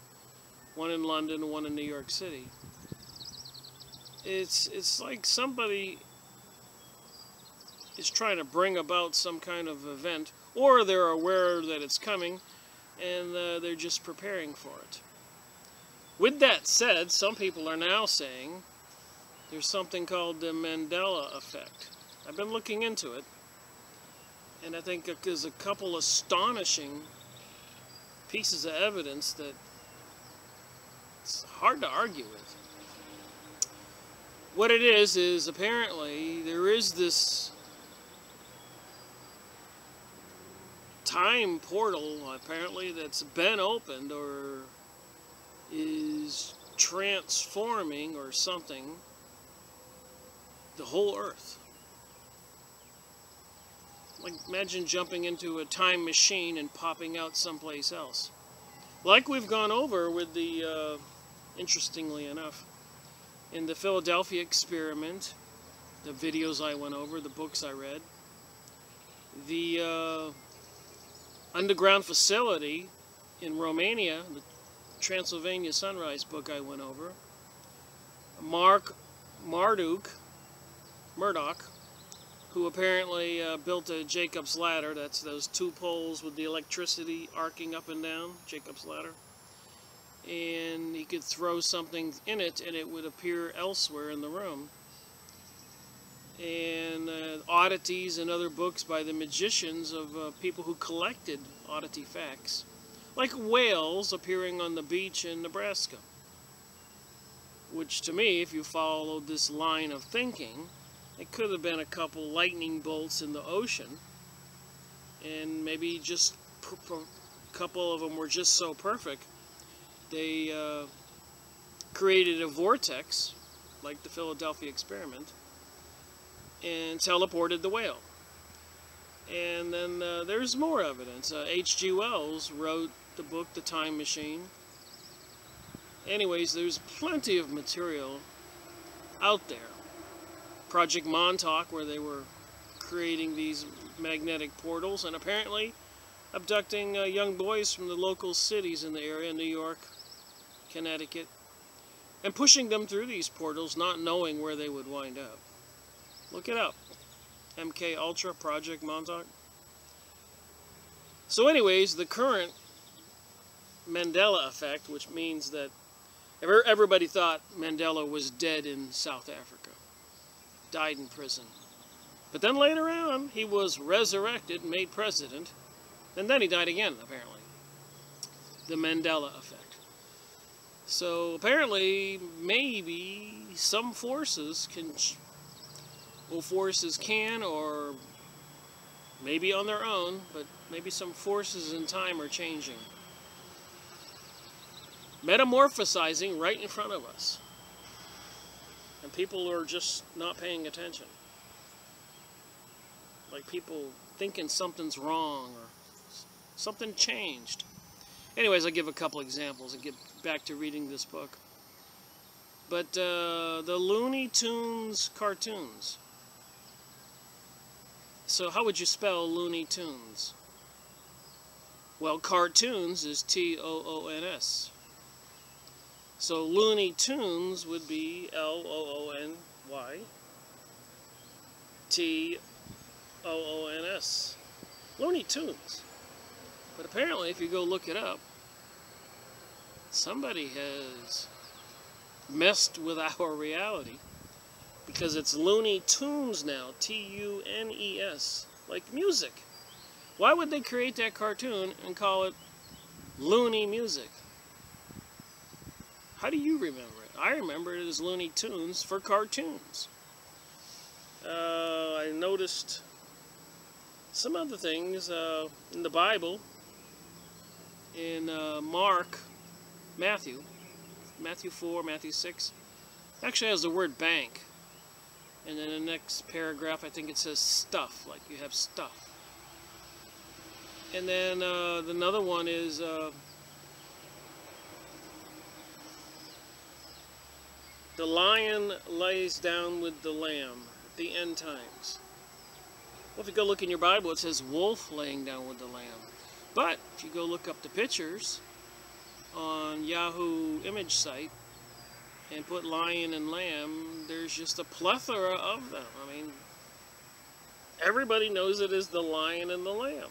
one in London, one in New York City. It's like somebody is trying to bring about some kind of event, or they're aware that it's coming, and they're just preparing for it. With that said, some people are now saying there's something called the Mandela effect. I've been looking into it, and I think there's a couple astonishing pieces of evidence that it's hard to argue with. What it is apparently there is this time portal, apparently, that's been opened or is transforming or something the whole earth. Like, imagine jumping into a time machine and popping out someplace else. Like we've gone over with the, interestingly enough, in the Philadelphia experiment, the videos I went over, the books I read, the underground facility in Romania, the Transylvania Sunrise book I went over, Murdoch, who apparently built a Jacob's ladder. That's those 2 poles with the electricity arcing up and down, Jacob's ladder. And he could throw something in it and it would appear elsewhere in the room. And oddities and other books by the magicians of people who collected oddity facts, like whales appearing on the beach in Nebraska. Which, to me, if you followed this line of thinking, it could have been a couple lightning bolts in the ocean, and maybe just a couple of them were just so perfect they created a vortex, like the Philadelphia experiment, and teleported the whale. And then there's more evidence. H.G. Wells wrote the book The Time Machine. Anyways, there's plenty of material out there. Project Montauk, where they were creating these magnetic portals and apparently abducting young boys from the local cities in the area, New York, Connecticut, and pushing them through these portals, not knowing where they would wind up. Look it up. MK Ultra, Project Montauk. So anyways, the current Mandela effect, which means that everybody thought Mandela was dead in South Africa, died in prison. But then later on, he was resurrected, made president, and then he died again, apparently. The Mandela effect. So apparently, maybe some forces can, or maybe on their own, but maybe some forces in time are changing. Metamorphosizing right in front of us. And people are just not paying attention. Like people thinking something's wrong or something changed. Anyways, I'll give a couple examples and get back to reading this book. But the Looney Tunes cartoons. So how would you spell Looney Tunes? Well, cartoons is T-O-O-N-S. So Looney Tunes would be L-O-O-N-Y T-O-O-N-S. Looney Tunes. But apparently, if you go look it up, somebody has messed with our reality, because it's Looney Tunes now, T-U-N-E-S, like music. Why would they create that cartoon and call it Looney Music? How do you remember it? I remember it as Looney Tunes for cartoons. I noticed some other things in the Bible, in Matthew 4, Matthew 6, actually has the word bank. And then the next paragraph, I think it says stuff, like you have stuff. And then another one is the lion lays down with the lamb at the end times. Well, if you go look in your Bible, it says wolf laying down with the lamb. But if you go look up the pictures on Yahoo image site and put lion and lamb, there's just a plethora of them. I mean, everybody knows it is the lion and the lamb.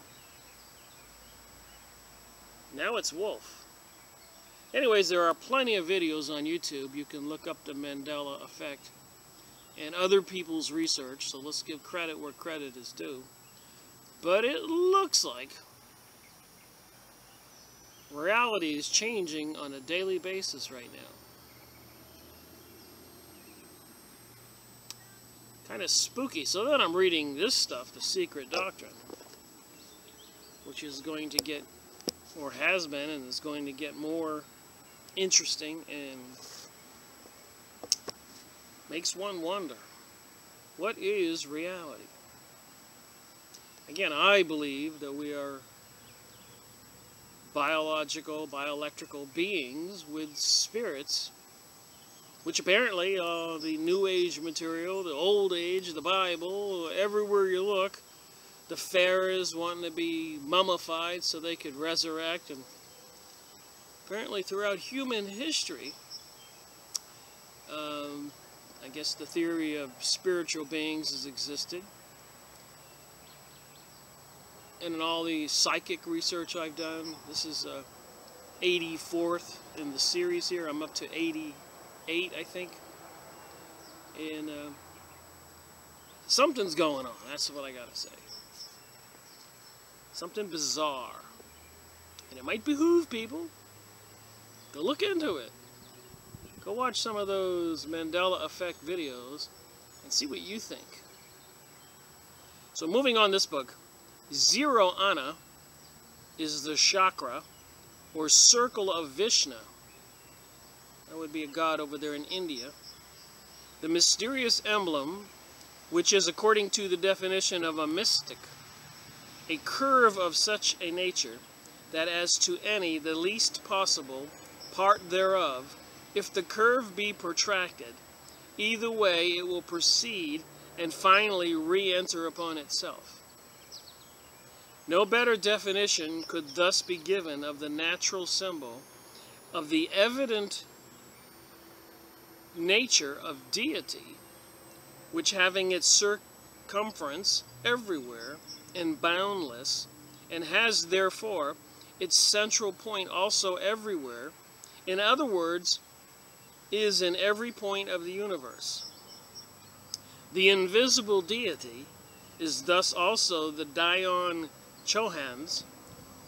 Now it's wolf. Anyways, there are plenty of videos on YouTube. You can look up the Mandela effect and other people's research, so let's give credit where credit is due. But it looks like reality is changing on a daily basis right now. Kind of spooky. So then I'm reading this stuff, the Secret Doctrine, which is going to get, or has been, and is going to get more interesting and makes one wonder, what is reality? Again, I believe that we are biological, bioelectrical beings with spirits, which apparently the New Age material, the Old Age, the Bible, everywhere you look, the pharaohs wanting to be mummified so they could resurrect, and apparently throughout human history, I guess the theory of spiritual beings has existed. And in all the psychic research I've done, this is 84th in the series here. I'm up to 88, I think. And something's going on. That's what I gotta say. Something bizarre. And it might behoove people to look into it. Go watch some of those Mandela effect videos and see what you think. So moving on this book, Zero Ana is the chakra or circle of Vishnu. That would be a god over there in India. The mysterious emblem, which is according to the definition of a mystic, a curve of such a nature that as to any the least possible part thereof, if the curve be protracted, either way it will proceed and finally re-enter upon itself. No better definition could thus be given of the natural symbol of the evident nature of deity, which having its circumference everywhere and boundless, and has therefore its central point also everywhere, in other words, is in every point of the universe. The invisible deity is thus also the Dayon Chohans,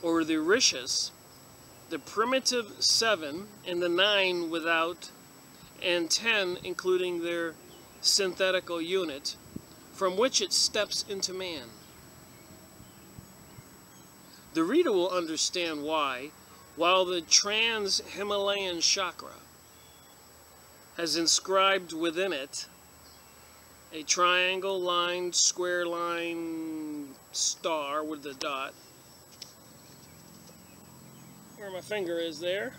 or the Rishis, the primitive 7 and the 9 without, and 10 including their synthetical unit, from which it steps into man. The reader will understand why, while the trans-Himalayan chakra has inscribed within it a triangle lined, square line star with a dot, where my finger is there,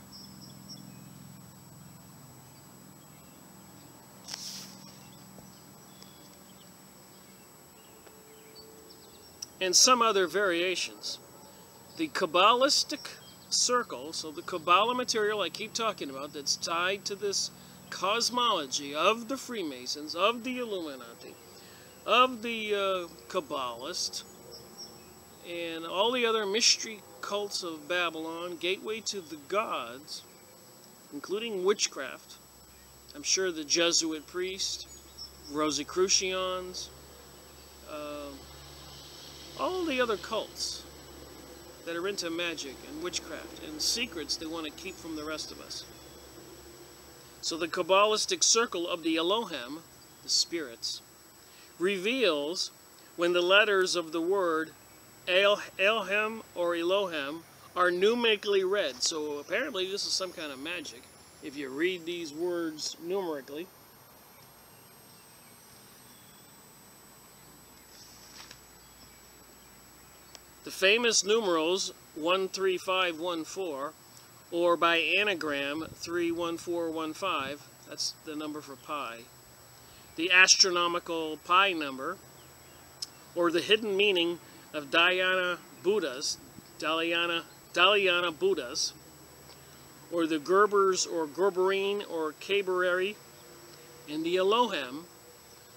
and some other variations. The Kabbalistic circle, so the Kabbalah material I keep talking about that's tied to this cosmology of the Freemasons, of the Illuminati, of the Kabbalists, and all the other mystery cults of Babylon, gateway to the gods, including witchcraft. I'm sure the Jesuit priest, Rosicrucians, all the other cults that are into magic and witchcraft and secrets they want to keep from the rest of us. So the Kabbalistic circle of the Elohim, the spirits, reveals when the letters of the word Elohim or Elohim are numerically read. So apparently this is some kind of magic. If you read these words numerically, The famous numerals 13514, or by anagram 31415, that's the number for pi. The astronomical pi number, or the hidden meaning of Dhyana Buddhas, Dhyana Buddhas, or the Gerbers or Gerberine or Caberari, and the Elohim,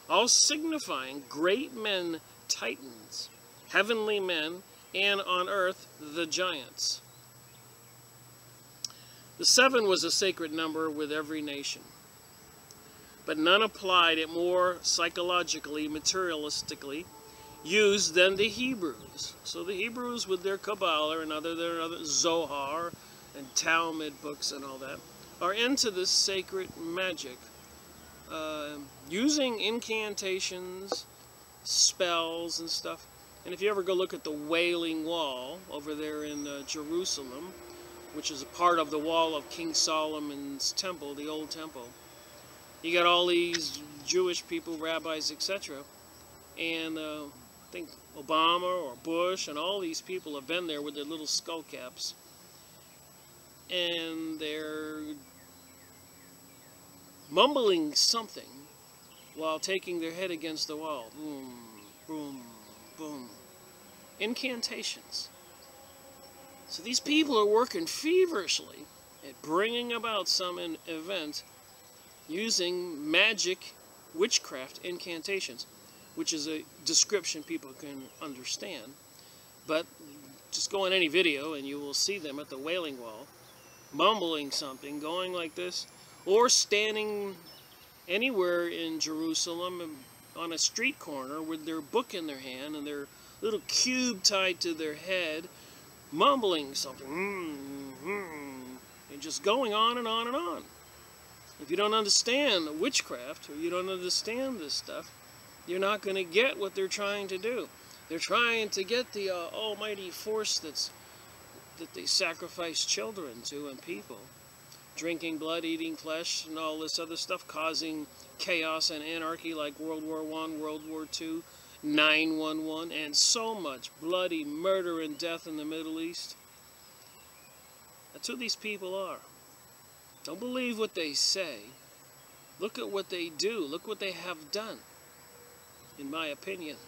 all signifying great men, titans, heavenly men, and on earth, the giants. The 7 was a sacred number with every nation, but none applied it more psychologically, materialistically used than the Hebrews. So the Hebrews with their Kabbalah and other Zohar and Talmud books and all that are into this sacred magic, using incantations, spells and stuff. And if you ever go look at the Wailing Wall over there in Jerusalem, which is a part of the wall of King Solomon's temple, the old temple, you got all these Jewish people, rabbis, etc. And I think Obama or Bush and all these people have been there with their little skull caps. And they're mumbling something while taking their head against the wall. Boom, boom, boom. Incantations. So these people are working feverishly at bringing about some event using magic, witchcraft, incantations, which is a description people can understand. But just go on any video and you will see them at the Wailing Wall, mumbling something, going like this, or standing anywhere in Jerusalem on a street corner with their book in their hand and their little cube tied to their head, mumbling something, and just going on and on and on. If you don't understand witchcraft, or you don't understand this stuff, you're not going to get what they're trying to do. They're trying to get the almighty force that they sacrifice children to and people, drinking blood, eating flesh, and all this other stuff, causing chaos and anarchy like World War I, World War II, 9/11, and so much bloody murder and death in the Middle East. That's who these people are. Don't believe what they say. Look at what they do. Look what they have done, in my opinion.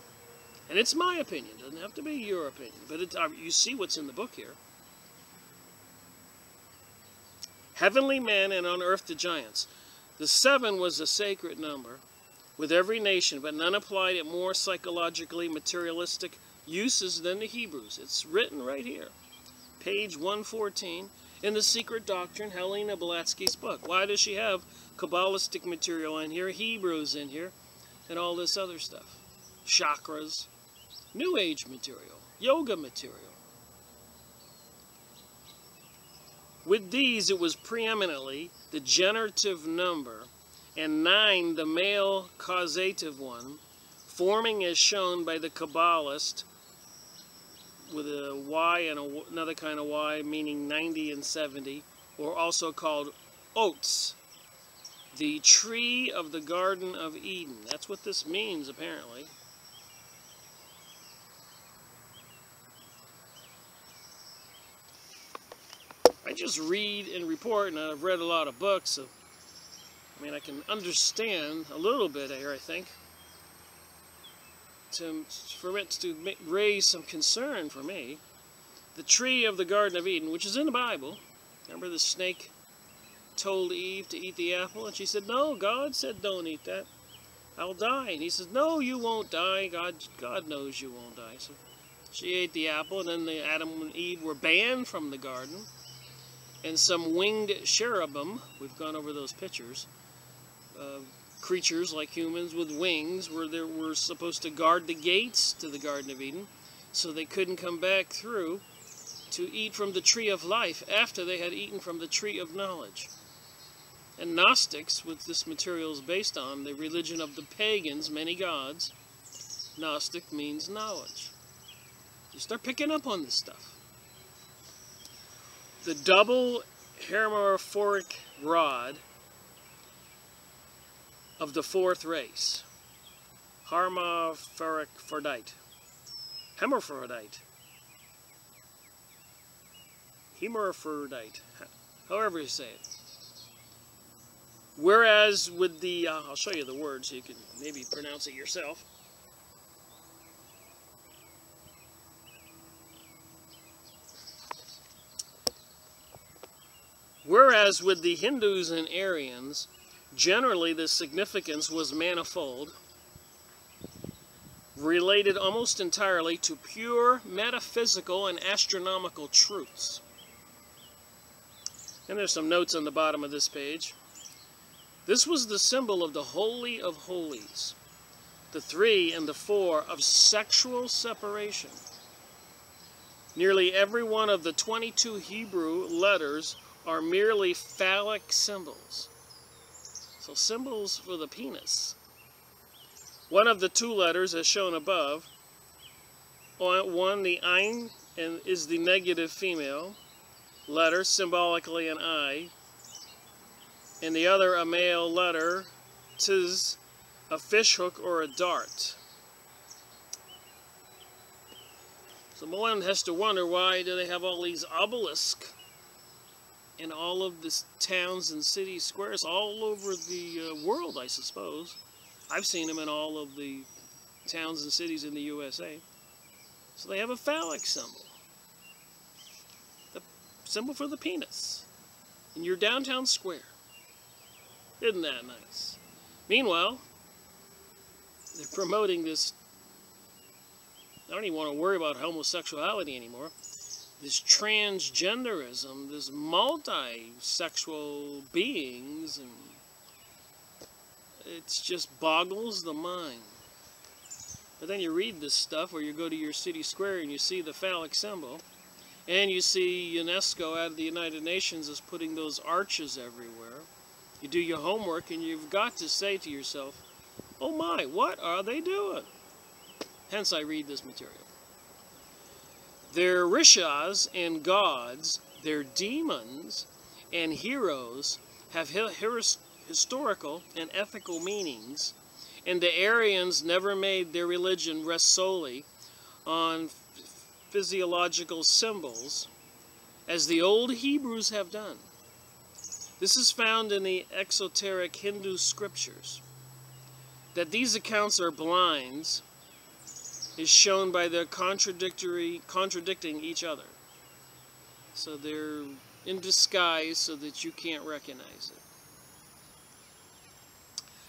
And it's my opinion. It doesn't have to be your opinion. But you see what's in the book here. Heavenly men and on earth the giants. The 7 was a sacred number with every nation, but none applied it more psychologically materialistic uses than the Hebrews. It's written right here. Page 114 in the Secret Doctrine, Helena Blavatsky's book. Why does she have Kabbalistic material in here, Hebrews in here, and all this other stuff? Chakras, New Age material, yoga material. With these, it was preeminently the generative number, and 9 the male causative one, forming as shown by the Kabbalist with a Y and another kind of Y, meaning 90 and 70, or also called oats, the tree of the Garden of Eden. That's what this means, apparently. I just read and report, and I've read a lot of books, so I mean, I can understand a little bit here, I think, for it to raise some concern for me. The tree of the Garden of Eden, which is in the Bible. Remember the snake told Eve to eat the apple, and she said, no, God said don't eat that. I'll die. And he says, no, you won't die. God knows you won't die. So she ate the apple, and then Adam and Eve were banned from the garden. And some winged cherubim, we've gone over those pictures, creatures like humans with wings were supposed to guard the gates to the Garden of Eden so they couldn't come back through to eat from the tree of life after they had eaten from the tree of knowledge. And Gnostics, which this material is based on, the religion of the pagans, many gods, Gnostic means knowledge. You start picking up on this stuff. The double hermaphoric rod of the fourth race, hermaphrodite, hermaphrodite, however you say it. Whereas with the, I'll show you the word so you can maybe pronounce it yourself. Whereas with the Hindus and Aryans, generally the significance was manifold, related almost entirely to pure metaphysical and astronomical truths. And there's some notes on the bottom of this page. This was the symbol of the Holy of Holies, the 3 and the 4 of sexual separation. Nearly every one of the 22 Hebrew letters are merely phallic symbols. So symbols for the penis. One of the 2 letters, as shown above, one, the Ein, and is the negative female letter, symbolically an eye, and the other a male letter, tis a fishhook or a dart. So one has to wonder, why do they have all these obelisks in all of the towns and city squares all over the world, I suppose. I've seen them in all of the towns and cities in the USA. So they have a phallic symbol. The symbol for the penis in your downtown square. Isn't that nice? Meanwhile, they're promoting this. I don't even want to worry about homosexuality anymore. This transgenderism, this multi-sexual beings, and it just boggles the mind. But then you read this stuff, or you go to your city square and you see the phallic symbol, and you see UNESCO out of the United Nations is putting those arches everywhere. You do your homework and you've got to say to yourself, oh my, what are they doing? Hence I read this material. Their rishas and gods, their demons and heroes have historical and ethical meanings, and the Aryans never made their religion rest solely on physiological symbols, as the old Hebrews have done. This is found in the exoteric Hindu scriptures. That these accounts are blinds is shown by their contradicting each other. So they're in disguise so that you can't recognize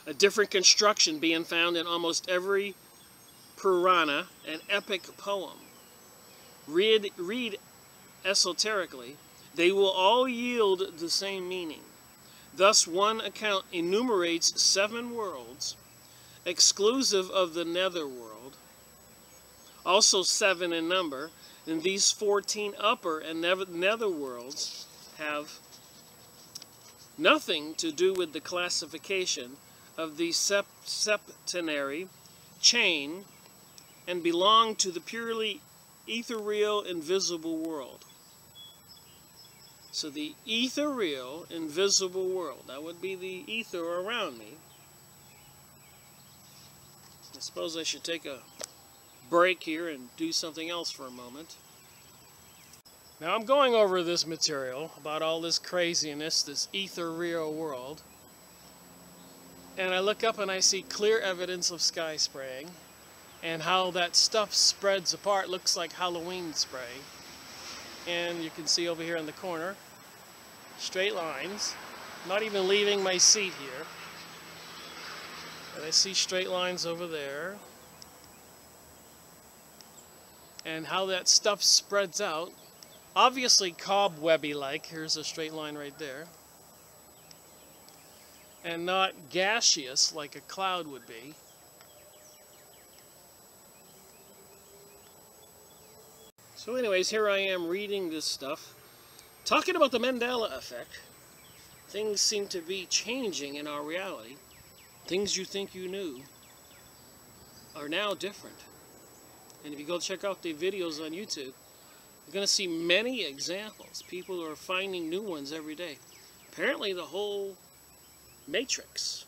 it. A different construction being found in almost every Purana, an epic poem. Read esoterically, they will all yield the same meaning. Thus, one account enumerates 7 worlds, exclusive of the netherworld, also 7 in number, and these 14 upper and netherworlds have nothing to do with the classification of the septenary chain and belong to the purely ethereal, invisible world. So the ethereal, invisible world, that would be the ether around me. I suppose I should take a break here and do something else for a moment. Now I'm going over this material about all this craziness, this ethereal world, and I look up and I see clear evidence of sky spraying, and how that stuff spreads apart, looks like Halloween spray. And you can see over here in the corner, straight lines, not even leaving my seat here. And I see straight lines over there. And how that stuff spreads out, obviously cobwebby-like, here's a straight line right there. And not gaseous like a cloud would be. So anyways, here I am reading this stuff, talking about the Mandela effect. Things seem to be changing in our reality. Things you think you knew are now different. And if you go check out the videos on YouTube, you're going to see many examples. People are finding new ones every day. Apparently the whole Matrix,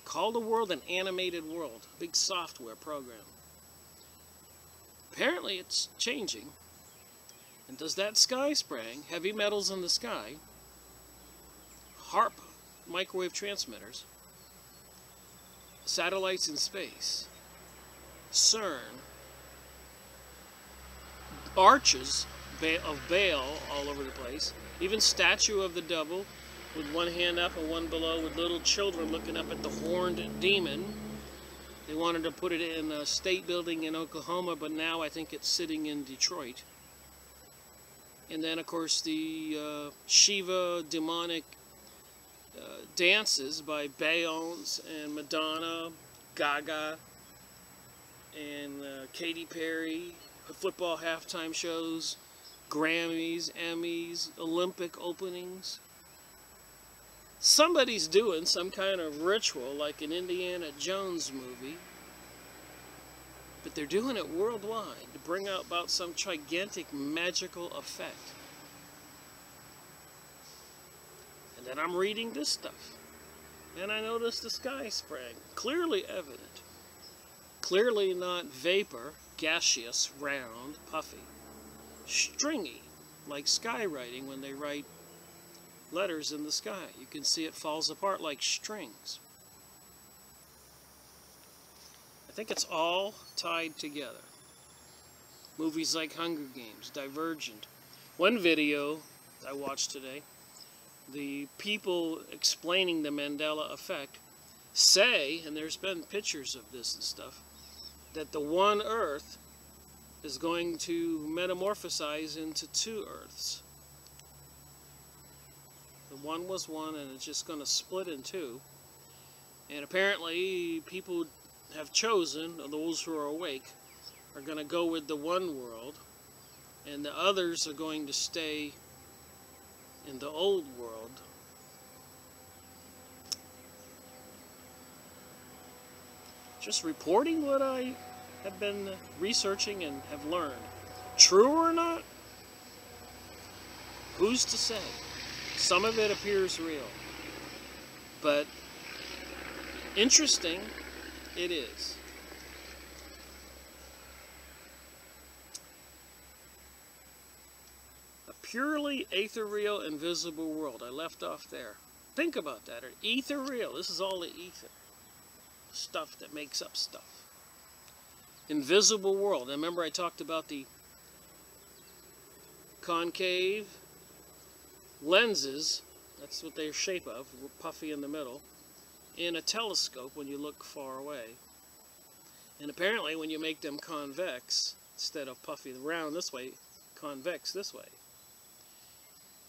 call the world an animated world, a big software program. Apparently it's changing, And does that sky spraying, heavy metals in the sky, HARP microwave transmitters, satellites in space, CERN, arches of Baal all over the place, even statue of the devil with one hand up and one below, with little children looking up at the horned demon. They wanted to put it in a state building in Oklahoma, but now I think it's sitting in Detroit. And then, of course, the Shiva demonic dances by Beyonce and Madonna, Gaga, and Katy Perry, football halftime shows, Grammys, Emmys, Olympic openings. Somebody's doing some kind of ritual like an Indiana Jones movie, but they're doing it worldwide to bring about some gigantic magical effect. And then I'm reading this stuff, and I notice the sky spraying, clearly evident. Clearly not vapor, gaseous, round, puffy. Stringy, like skywriting when they write letters in the sky. You can see it falls apart like strings. I think it's all tied together. Movies like Hunger Games, Divergent. One video I watched today, the people explaining the Mandela effect say, and there's been pictures of this and stuff, that the one Earth is going to metamorphosize into two Earths. The one was one, and it's just going to split in two. And apparently, people have chosen, those who are awake, are going to go with the one world, and the others are going to stay in the old world. Just reporting what I have been researching and have learned. True or not? Who's to say? Some of it appears real, but interesting it is. A purely ethereal, invisible world. I left off there. Think about that. Ethereal. This is all the ether. Stuff that makes up stuff. Invisible world. Remember I talked about the concave lenses, that's what they're shape of, puffy in the middle, in a telescope when you look far away. And apparently when you make them convex, instead of puffy round this way, convex this way,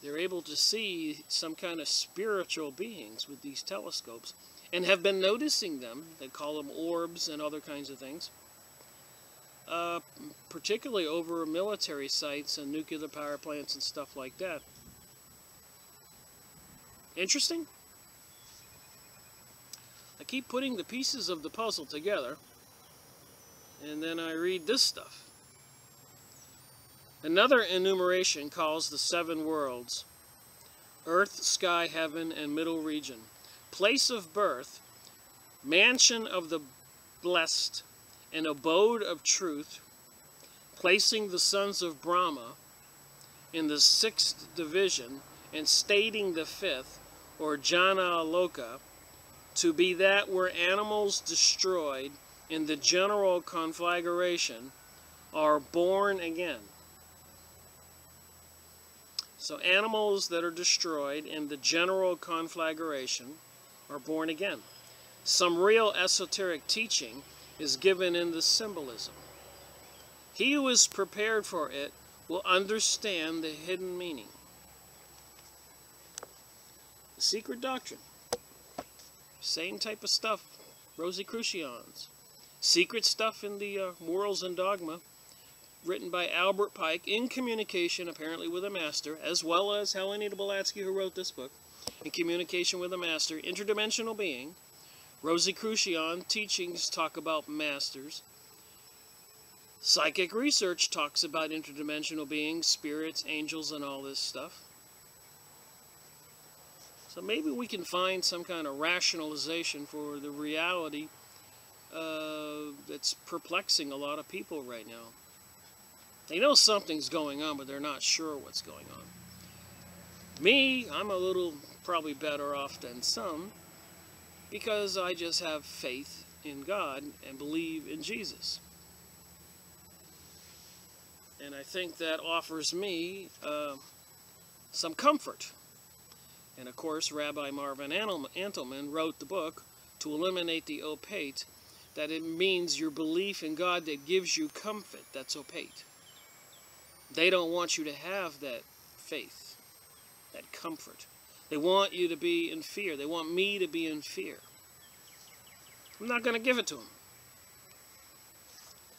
they're able to see some kind of spiritual beings with these telescopes, and have been noticing them. They call them orbs and other kinds of things, particularly over military sites and nuclear power plants and stuff like that. Interesting? I keep putting the pieces of the puzzle together, and then I read this stuff. Another enumeration calls the seven worlds: earth, sky, heaven, and middle region. Place of birth, mansion of the blessed, and abode of truth, placing the sons of Brahma in the 6th division, and stating the 5th, or Jana Loka, to be that where animals destroyed in the general conflagration are born again. So animals that are destroyed in the general conflagration are born again. Some real esoteric teaching is given in the symbolism. He who is prepared for it will understand the hidden meaning. The Secret Doctrine. Same type of stuff. Rosicrucians. Secret stuff in the Morals and Dogma, written by Albert Pike, in communication apparently with a master, as well as Helena Blavatsky, who wrote this book, in communication with a master, interdimensional being. Rosicrucian teachings talk about masters. Psychic research talks about interdimensional beings, spirits, angels, and all this stuff. So maybe we can find some kind of rationalization for the reality that's perplexing a lot of people right now. They know something's going on, but they're not sure what's going on. Me, I'm a little probably better off than some because I just have faith in God and believe in Jesus. And I think that offers me some comfort. And of course, Rabbi Marvin Antelman wrote the book, To Eliminate the Opate, that it means your belief in God that gives you comfort, that's opate. They don't want you to have that faith, that comfort. They want you to be in fear. They want me to be in fear. I'm not going to give it to them.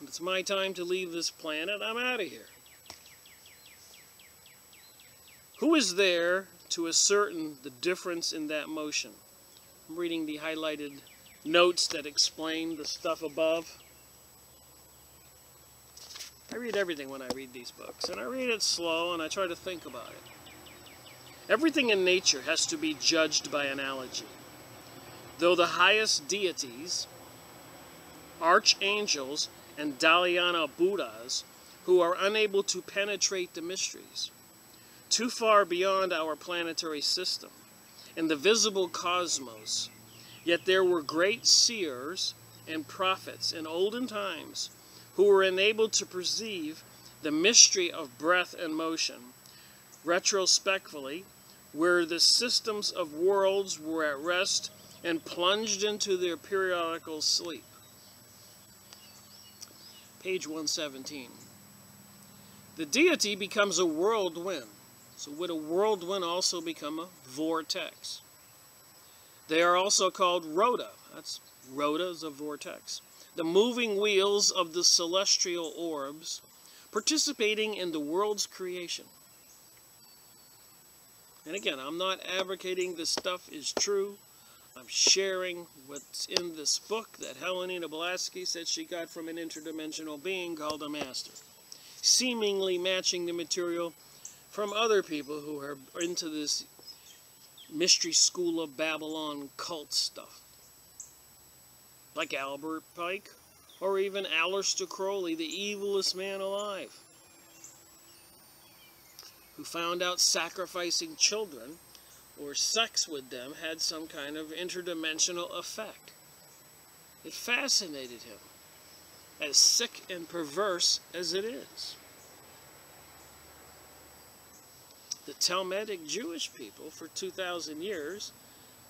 When it's my time to leave this planet, I'm out of here. Who is there to ascertain the difference in that motion? I'm reading the highlighted notes that explain the stuff above. I read everything when I read these books, and I read it slow and I try to think about it. Everything in nature has to be judged by analogy. Though the highest deities, archangels, and Dhyana Buddhas, who are unable to penetrate the mysteries, too far beyond our planetary system, in the visible cosmos, yet there were great seers and prophets in olden times who were enabled to perceive the mystery of breath and motion, retrospectively, where the systems of worlds were at rest and plunged into their periodical sleep. Page 117. The deity becomes a whirlwind. So would a whirlwind also become a vortex? They are also called rota. Rota is a vortex. The moving wheels of the celestial orbs participating in the world's creation. And again, I'm not advocating this stuff is true. I'm sharing what's in this book that Helena Blavatsky said she got from an interdimensional being called a master, seemingly matching the material from other people who are into this mystery school of Babylon cult stuff, like Albert Pike or even Aleister Crowley, the evilest man alive, who found out sacrificing children or sex with them had some kind of interdimensional effect. It fascinated him, as sick and perverse as it is. The Talmudic Jewish people for 2,000 years,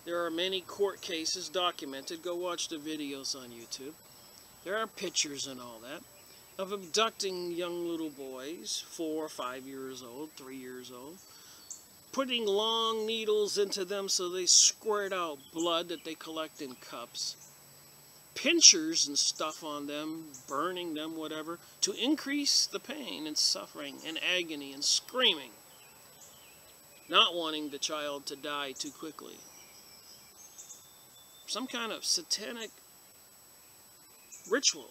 there are many court cases documented. Go watch the videos on YouTube. There are pictures and all that of abducting young little boys, 4 or 5 years old, 3 years old, putting long needles into them so they squirt out blood that they collect in cups, pinchers and stuff on them, burning them, whatever, to increase the pain and suffering and agony and screaming, not wanting the child to die too quickly. Some kind of satanic ritual.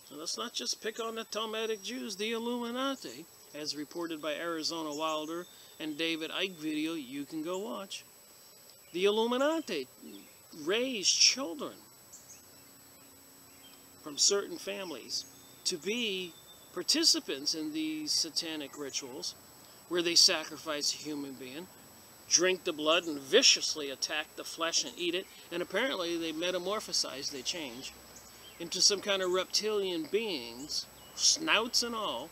And let's not just pick on the Talmudic Jews, the Illuminati, as reported by Arizona Wilder and David Icke video you can go watch. The Illuminati raised children from certain families to be participants in these satanic rituals where they sacrifice a human being, drink the blood, and viciously attack the flesh and eat it, and apparently they metamorphosize, they change, into some kind of reptilian beings, snouts and all,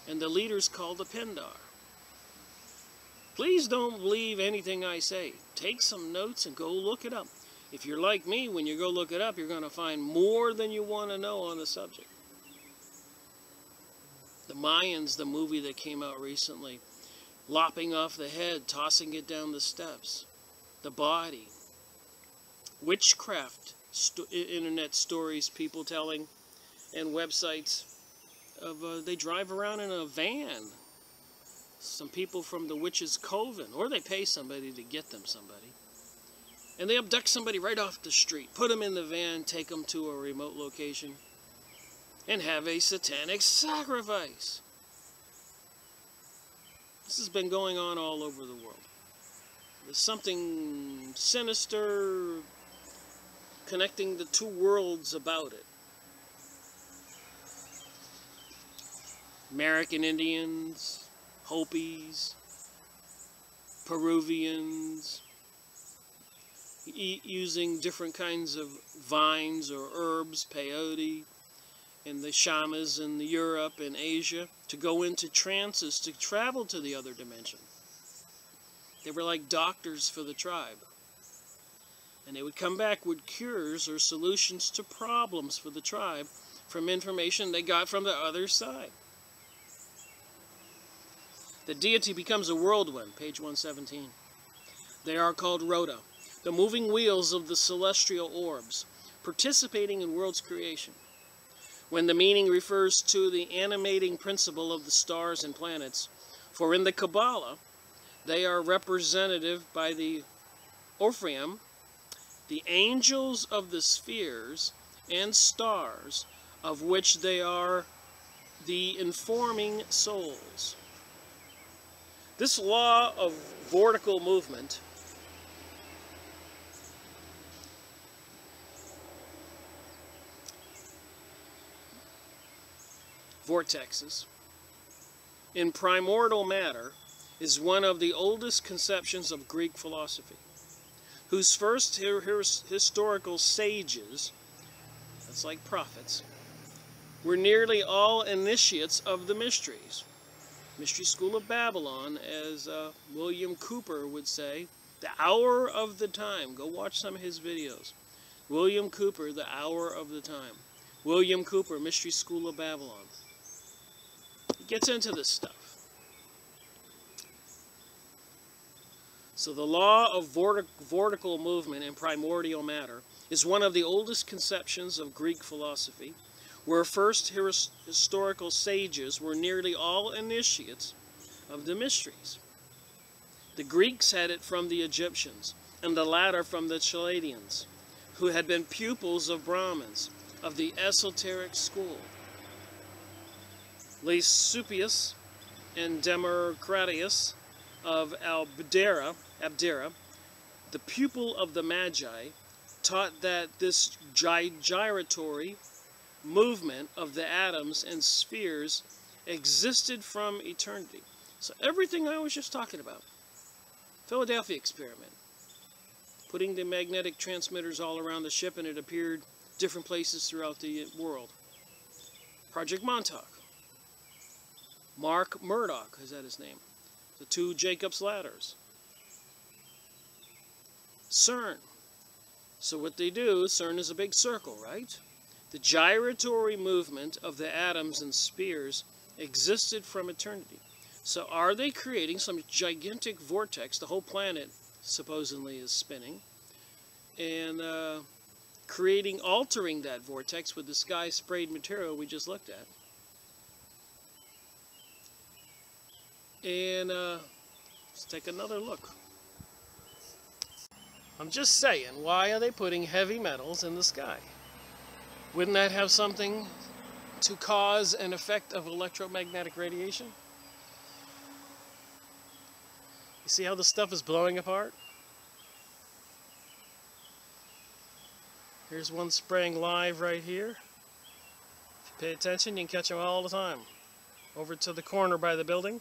and the leader's called the Pindar. Please don't believe anything I say. Take some notes and go look it up. If you're like me, when you go look it up, you're going to find more than you want to know on the subject. The Mayans, the movie that came out recently, lopping off the head, tossing it down the steps. The body. Witchcraft, internet stories, people telling, and websites of they drive around in a van. Some people from the Witch's Coven, or they pay somebody to get them somebody. And they abduct somebody right off the street, put them in the van, take them to a remote location, and have a satanic sacrifice. This has been going on all over the world. There's something sinister connecting the two worlds about it. American Indians, Hopis, Peruvians, using different kinds of vines or herbs, peyote, and the shamans in Europe and Asia, to go into trances to travel to the other dimension. They were like doctors for the tribe. And they would come back with cures or solutions to problems for the tribe from information they got from the other side. The deity becomes a whirlwind, page 117. They are called rota, the moving wheels of the celestial orbs, participating in world's creation. When the meaning refers to the animating principle of the stars and planets, for in the Kabbalah, they are representative by the Orpheum, the angels of the spheres and stars, of which they are the informing souls. This law of vortical movement vortexes in primordial matter is one of the oldest conceptions of Greek philosophy, whose first historical sages, that's like prophets, were nearly all initiates of the mysteries. Mystery School of Babylon, as William Cooper would say, the hour of the time. Go watch some of his videos. William Cooper, the hour of the time. William Cooper, Mystery School of Babylon. He gets into this stuff. So the law of vortical movement in primordial matter is one of the oldest conceptions of Greek philosophy, where first historical sages were nearly all initiates of the mysteries. The Greeks had it from the Egyptians, and the latter from the Chaldeans, who had been pupils of Brahmins, of the esoteric school. Leucippus and Democritus of Abdera, the pupil of the Magi, taught that this gyratory movement of the atoms and spheres existed from eternity. So everything I was just talking about, Philadelphia experiment, putting the magnetic transmitters all around the ship and it appeared different places throughout the world. Project Montauk, Mark Murdoch, is that his name? The two Jacob's ladders. CERN. So what they do, CERN is a big circle, right? The gyratory movement of the atoms and spheres existed from eternity. So are they creating some gigantic vortex? The whole planet supposedly is spinning. And altering that vortex with the sky sprayed material we just looked at. And let's take another look. I'm just saying, why are they putting heavy metals in the sky? Wouldn't that have something to cause an effect of electromagnetic radiation? You see how the stuff is blowing apart? Here's one spraying live right here. If you pay attention, you can catch them all the time. Over to the corner by the building.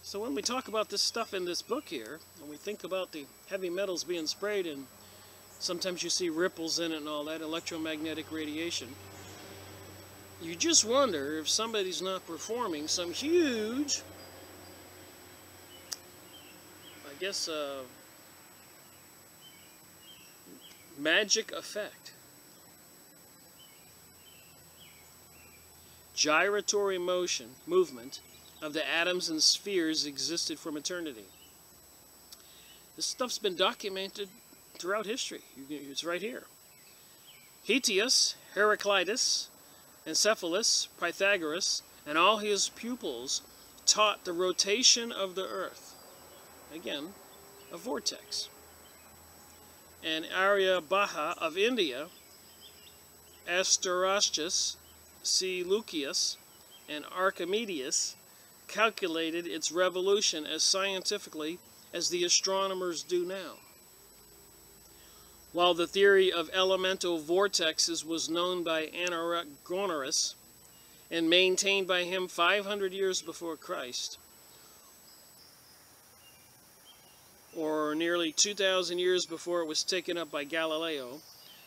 So when we talk about this stuff in this book here, and we think about the heavy metals being sprayed, and sometimes you see ripples in it and all that, electromagnetic radiation, you just wonder if somebody's not performing some huge, I guess, magic effect. Gyratory movement of the atoms and spheres existed from eternity. This stuff's been documented throughout history. It's right here. Hetius, Heraclitus, Encephalus, Pythagoras, and all his pupils taught the rotation of the earth. Again, a vortex. And Aryabhatta of India, Asterachus, Seleucus, and Archimedes calculated its revolution as scientifically as the astronomers do now. while the theory of elemental vortexes was known by Anaxagoras and maintained by him 500 years before Christ, or nearly 2,000 years before it was taken up by Galileo,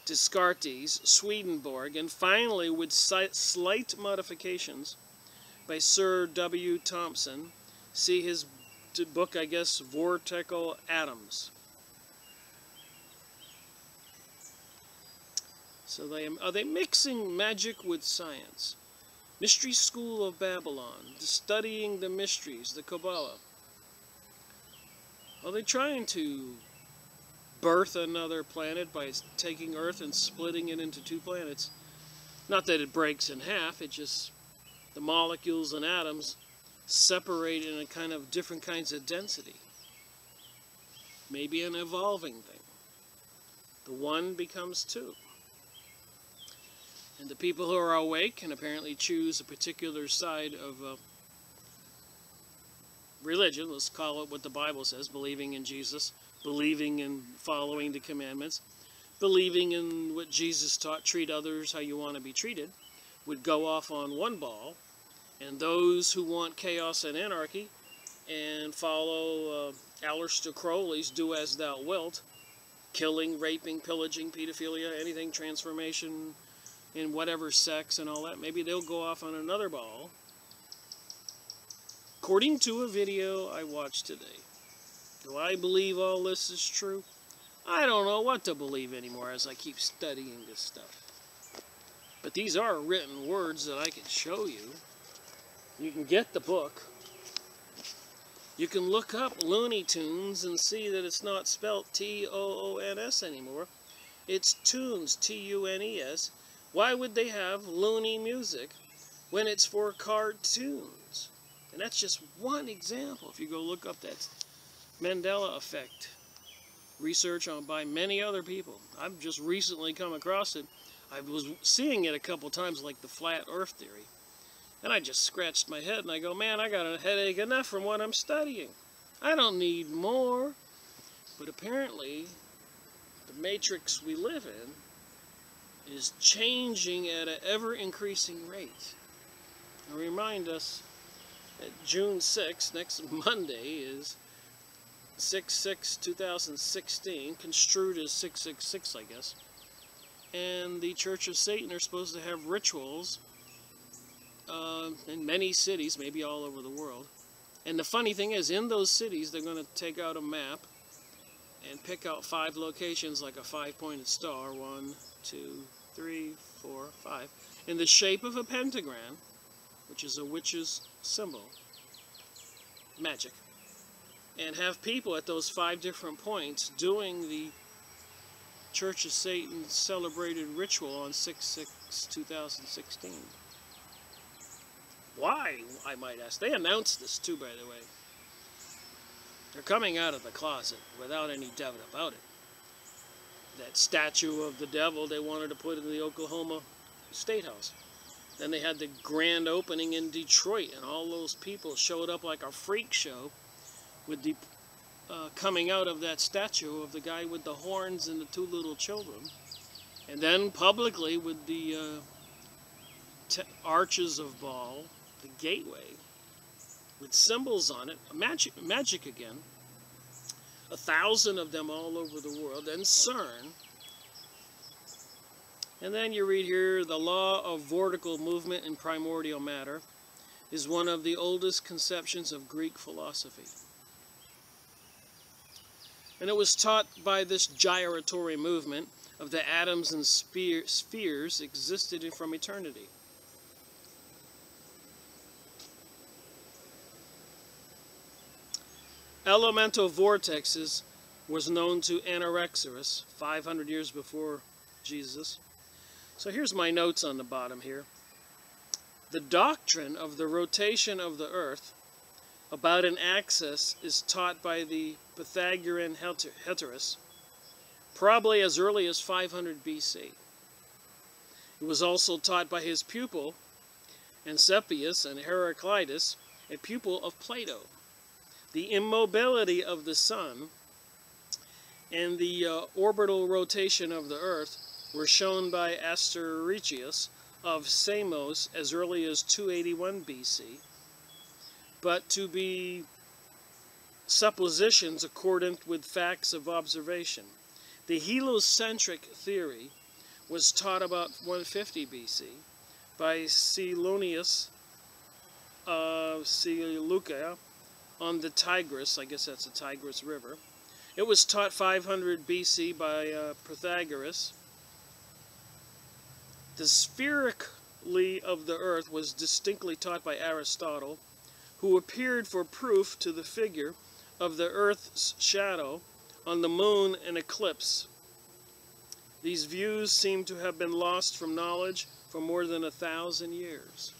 Descartes, Swedenborg, and finally, with slight modifications, by Sir W. Thomson. See his book, I guess, Vortical Atoms. So are they mixing magic with science? Mystery School of Babylon, studying the mysteries, the Kabbalah. Are they trying to birth another planet by taking Earth and splitting it into 2 planets? Not that it breaks in half, it just, the molecules and atoms separate in a kind of different kinds of density. Maybe an evolving thing. The 1 becomes 2. And the people who are awake can apparently choose a particular side of religion. Let's call it what the Bible says, believing in Jesus, believing in following the commandments, believing in what Jesus taught, treat others how you want to be treated, would go off on one ball. And those who want chaos and anarchy and follow Aleister Crowley's do as thou wilt, killing, raping, pillaging, pedophilia, anything, transformation in whatever sex and all that, maybe they'll go off on another ball. According to a video I watched today. Do I believe all this is true? I don't know what to believe anymore as I keep studying this stuff. But these are written words that I can show you. You can get the book. You can look up Looney Tunes and see that it's not spelt T-O-O-N-S anymore. It's Tunes, T-U-N-E-S. Why would they have loony music when it's for cartoons? And that's just one example. If you go look up that Mandela effect research on by many other people. I've just recently come across it. I was seeing it a couple times, like the flat earth theory. And I just scratched my head and I go, man, I got a headache enough from what I'm studying. I don't need more. But apparently, the matrix we live in is changing at an ever-increasing rate. I remind us that June 6th, next Monday, is 6/6/2016, construed as 666, I guess. And the Church of Satan are supposed to have rituals in many cities, maybe all over the world. And the funny thing is, in those cities, they're going to take out a map and pick out 5 locations like a 5-pointed star, 1, 2, 3, 4, 5, in the shape of a pentagram, which is a witch's symbol, magic, and have people at those 5 different points doing the Church of Satan celebrated ritual on 6/6/2016. Why, I might ask? They announced this too, by the way. They're coming out of the closet without any doubt about it. That statue of the devil they wanted to put in the Oklahoma State House. Then they had the grand opening in Detroit, and all those people showed up like a freak show with the coming out of that statue of the guy with the horns and the 2 little children. And then publicly with the arches of Baal, the gateway, with symbols on it, magic again, 1,000 of them all over the world, and CERN. And then you read here, the law of vortical movement in primordial matter is one of the oldest conceptions of Greek philosophy. And it was taught by this gyratory movement of the atoms and spheres existed from eternity. Elemental vortexes was known to Anaxagoras 500 years before Jesus. So here's my notes on the bottom here. The doctrine of the rotation of the earth about an axis is taught by the Pythagorean Heterus, probably as early as 500 BC. It was also taught by his pupil, Encepius and Heraclitus, a pupil of Plato. The immobility of the sun and the orbital rotation of the Earth were shown by Asterischius of Samos as early as 281 BC, but to be suppositions accordant with facts of observation. The heliocentric theory was taught about 150 BC by Seleucus of Seleucia on the Tigris, I guess that's the Tigris River. It was taught 500 BC by Pythagoras. The spherically of the earth was distinctly taught by Aristotle, who appeared for proof to the figure of the earth's shadow on the moon in eclipse. These views seem to have been lost from knowledge for more than 1,000 years.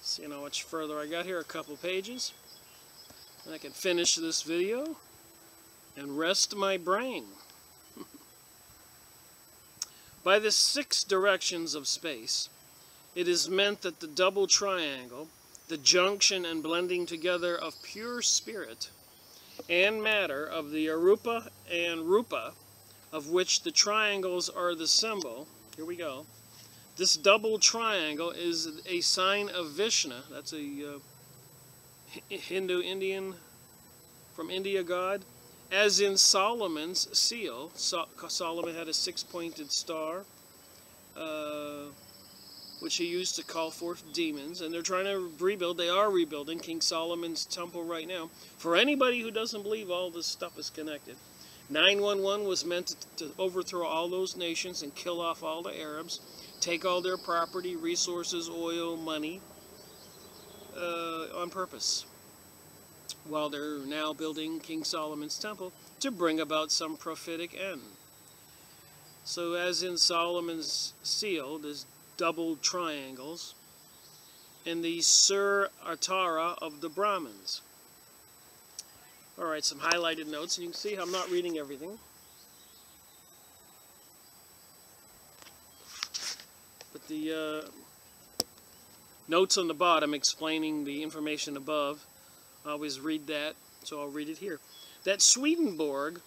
See how much further I got here, a couple pages, and I can finish this video and rest my brain. By the 6 directions of space, it is meant that the double triangle, the junction and blending together of pure spirit and matter of the Arupa and Rupa, of which the triangles are the symbol, here we go. This double triangle is a sign of Vishnu, that's a Hindu-Indian, from India god, as in Solomon's seal. Solomon had a 6-pointed star, which he used to call forth demons, and they're trying to rebuild. They are rebuilding King Solomon's temple right now. For anybody who doesn't believe all this stuff is connected, 911 was meant to overthrow all those nations and kill off all the Arabs, take all their property, resources, oil, money, on purpose, while they're now building King Solomon's temple to bring about some prophetic end. So as in Solomon's seal, there's double triangles, and the Sur Atara of the Brahmins. Alright, some highlighted notes, and you can see how I'm not reading everything. But the notes on the bottom explaining the information above, I always read that, so I'll read it here. That Swedenborg,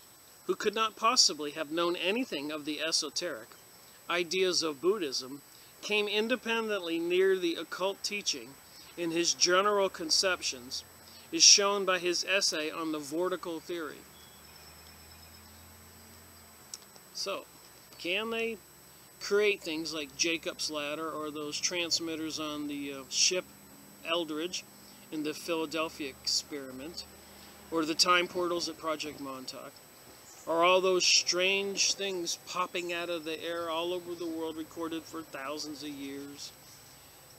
who could not possibly have known anything of the esoteric ideas of Buddhism, came independently near the occult teaching in his general conceptions, is shown by his essay on the vortical theory. So, can they create things like Jacob's Ladder or those transmitters on the ship Eldridge in the Philadelphia experiment, or the time portals at Project Montauk, or all those strange things popping out of the air all over the world recorded for thousands of years?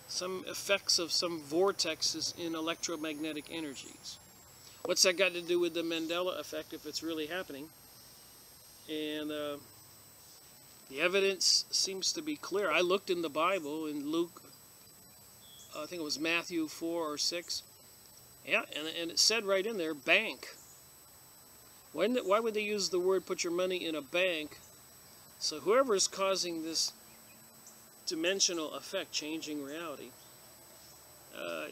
Some effects of some vortexes in electromagnetic energies. What's that got to do with the Mandela effect if it's really happening? And the evidence seems to be clear. I looked in the Bible in Luke, I think it was Matthew 4 or 6. Yeah, and it said right in there, bank. Why would they use the word put your money in a bank? So whoever is causing this dimensional effect, changing reality,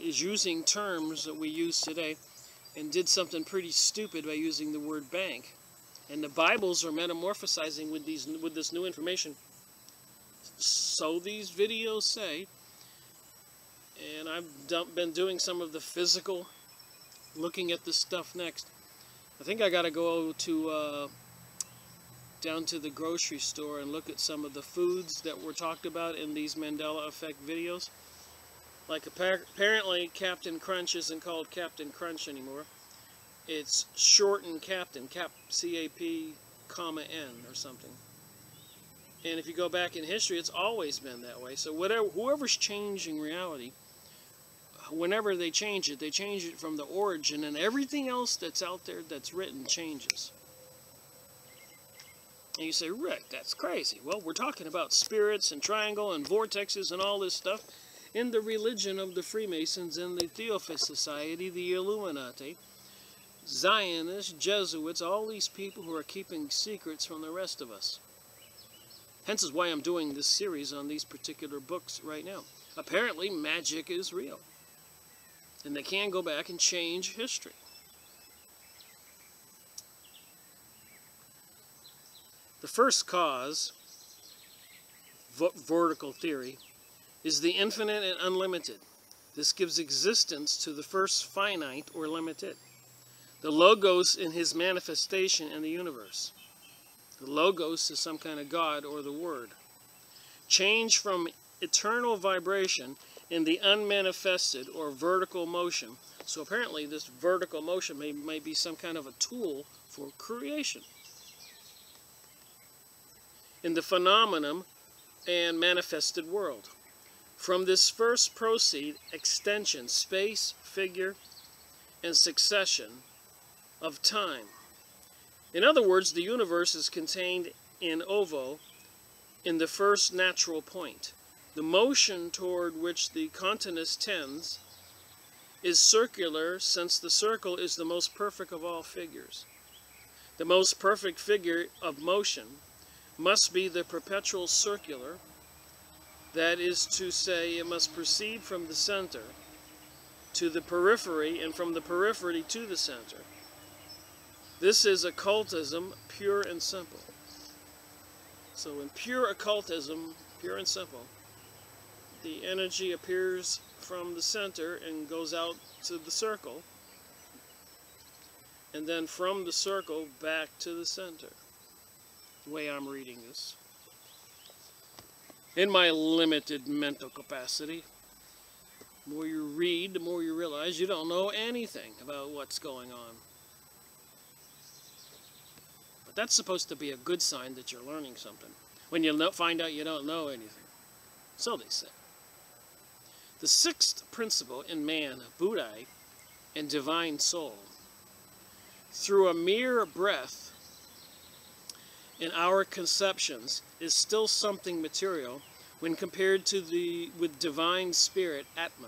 is using terms that we use today and did something pretty stupid by using the word bank. And the Bibles are metamorphosizing with this new information. So these videos say, and I've been doing some of the physical, looking at this stuff next. I think I got to go to down to the grocery store and look at some of the foods that were talked about in these Mandela Effect videos. Like apparently Captain Crunch isn't called Captain Crunch anymore. It's shortened Captain, C-A-P, comma N or something. And if you go back in history, it's always been that way. So whoever's changing reality, whenever they change it from the origin, and everything else that's out there that's written changes. And you say, Rick, that's crazy. Well, we're talking about spirits and triangle and vortexes and all this stuff in the religion of the Freemasons and the Theosophist Society, the Illuminati, Zionists, Jesuits, all these people who are keeping secrets from the rest of us. Hence is why I'm doing this series on these particular books right now. Apparently, magic is real. And they can go back and change history. The first cause, vertical theory, is the infinite and unlimited. This gives existence to the first finite or limited, the Logos in his manifestation in the universe. The Logos is some kind of God or the Word. Change from eternal vibration in the unmanifested or vertical motion. So apparently this vertical motion may be some kind of a tool for creation. In the phenomenon and manifested world. From this first proceed extension, space, figure, and succession of time. In other words, the universe is contained in ovo, in the first natural point. The motion toward which the continent tends is circular, since the circle is the most perfect of all figures. The most perfect figure of motion must be the perpetual circular. That is to say, it must proceed from the center to the periphery, and from the periphery to the center. This is occultism, pure and simple. So in pure occultism, pure and simple, the energy appears from the center and goes out to the circle, and then from the circle back to the center, the way I'm reading this. In my limited mental capacity, the more you read, the more you realize you don't know anything about what's going on. But that's supposed to be a good sign that you're learning something, when you find out you don't know anything. So they say. The sixth principle in man, Buddhi, and divine soul, through a mere breath in our conceptions, is still something material when compared to with divine spirit, Atma,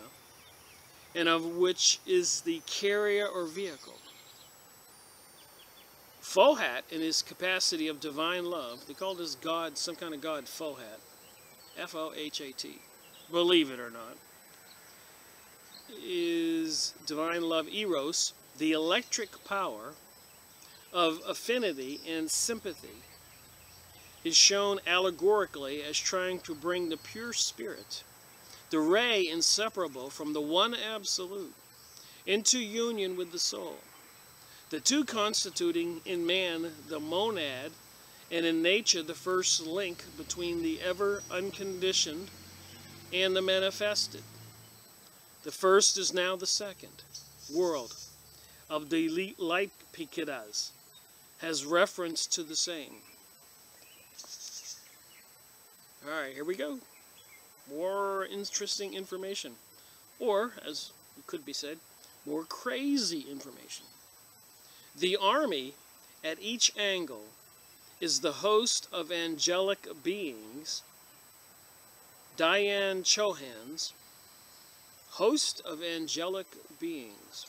and of which is the carrier or vehicle. Fohat, in his capacity of divine love, they call this God, some kind of God, Fohat, F-O-H-A-T, believe it or not, is divine love, Eros, the electric power of affinity and sympathy, is shown allegorically as trying to bring the pure spirit, the ray inseparable from the one absolute, into union with the soul, the two constituting in man the monad, and in nature the first link between the ever unconditioned and the manifested. The first is now the second world of the Leipkidas, has reference to the same. Alright, here we go. More interesting information. Or, as it could be said, more crazy information. The army at each angle is the host of angelic beings, Diane Chohan's, host of angelic beings,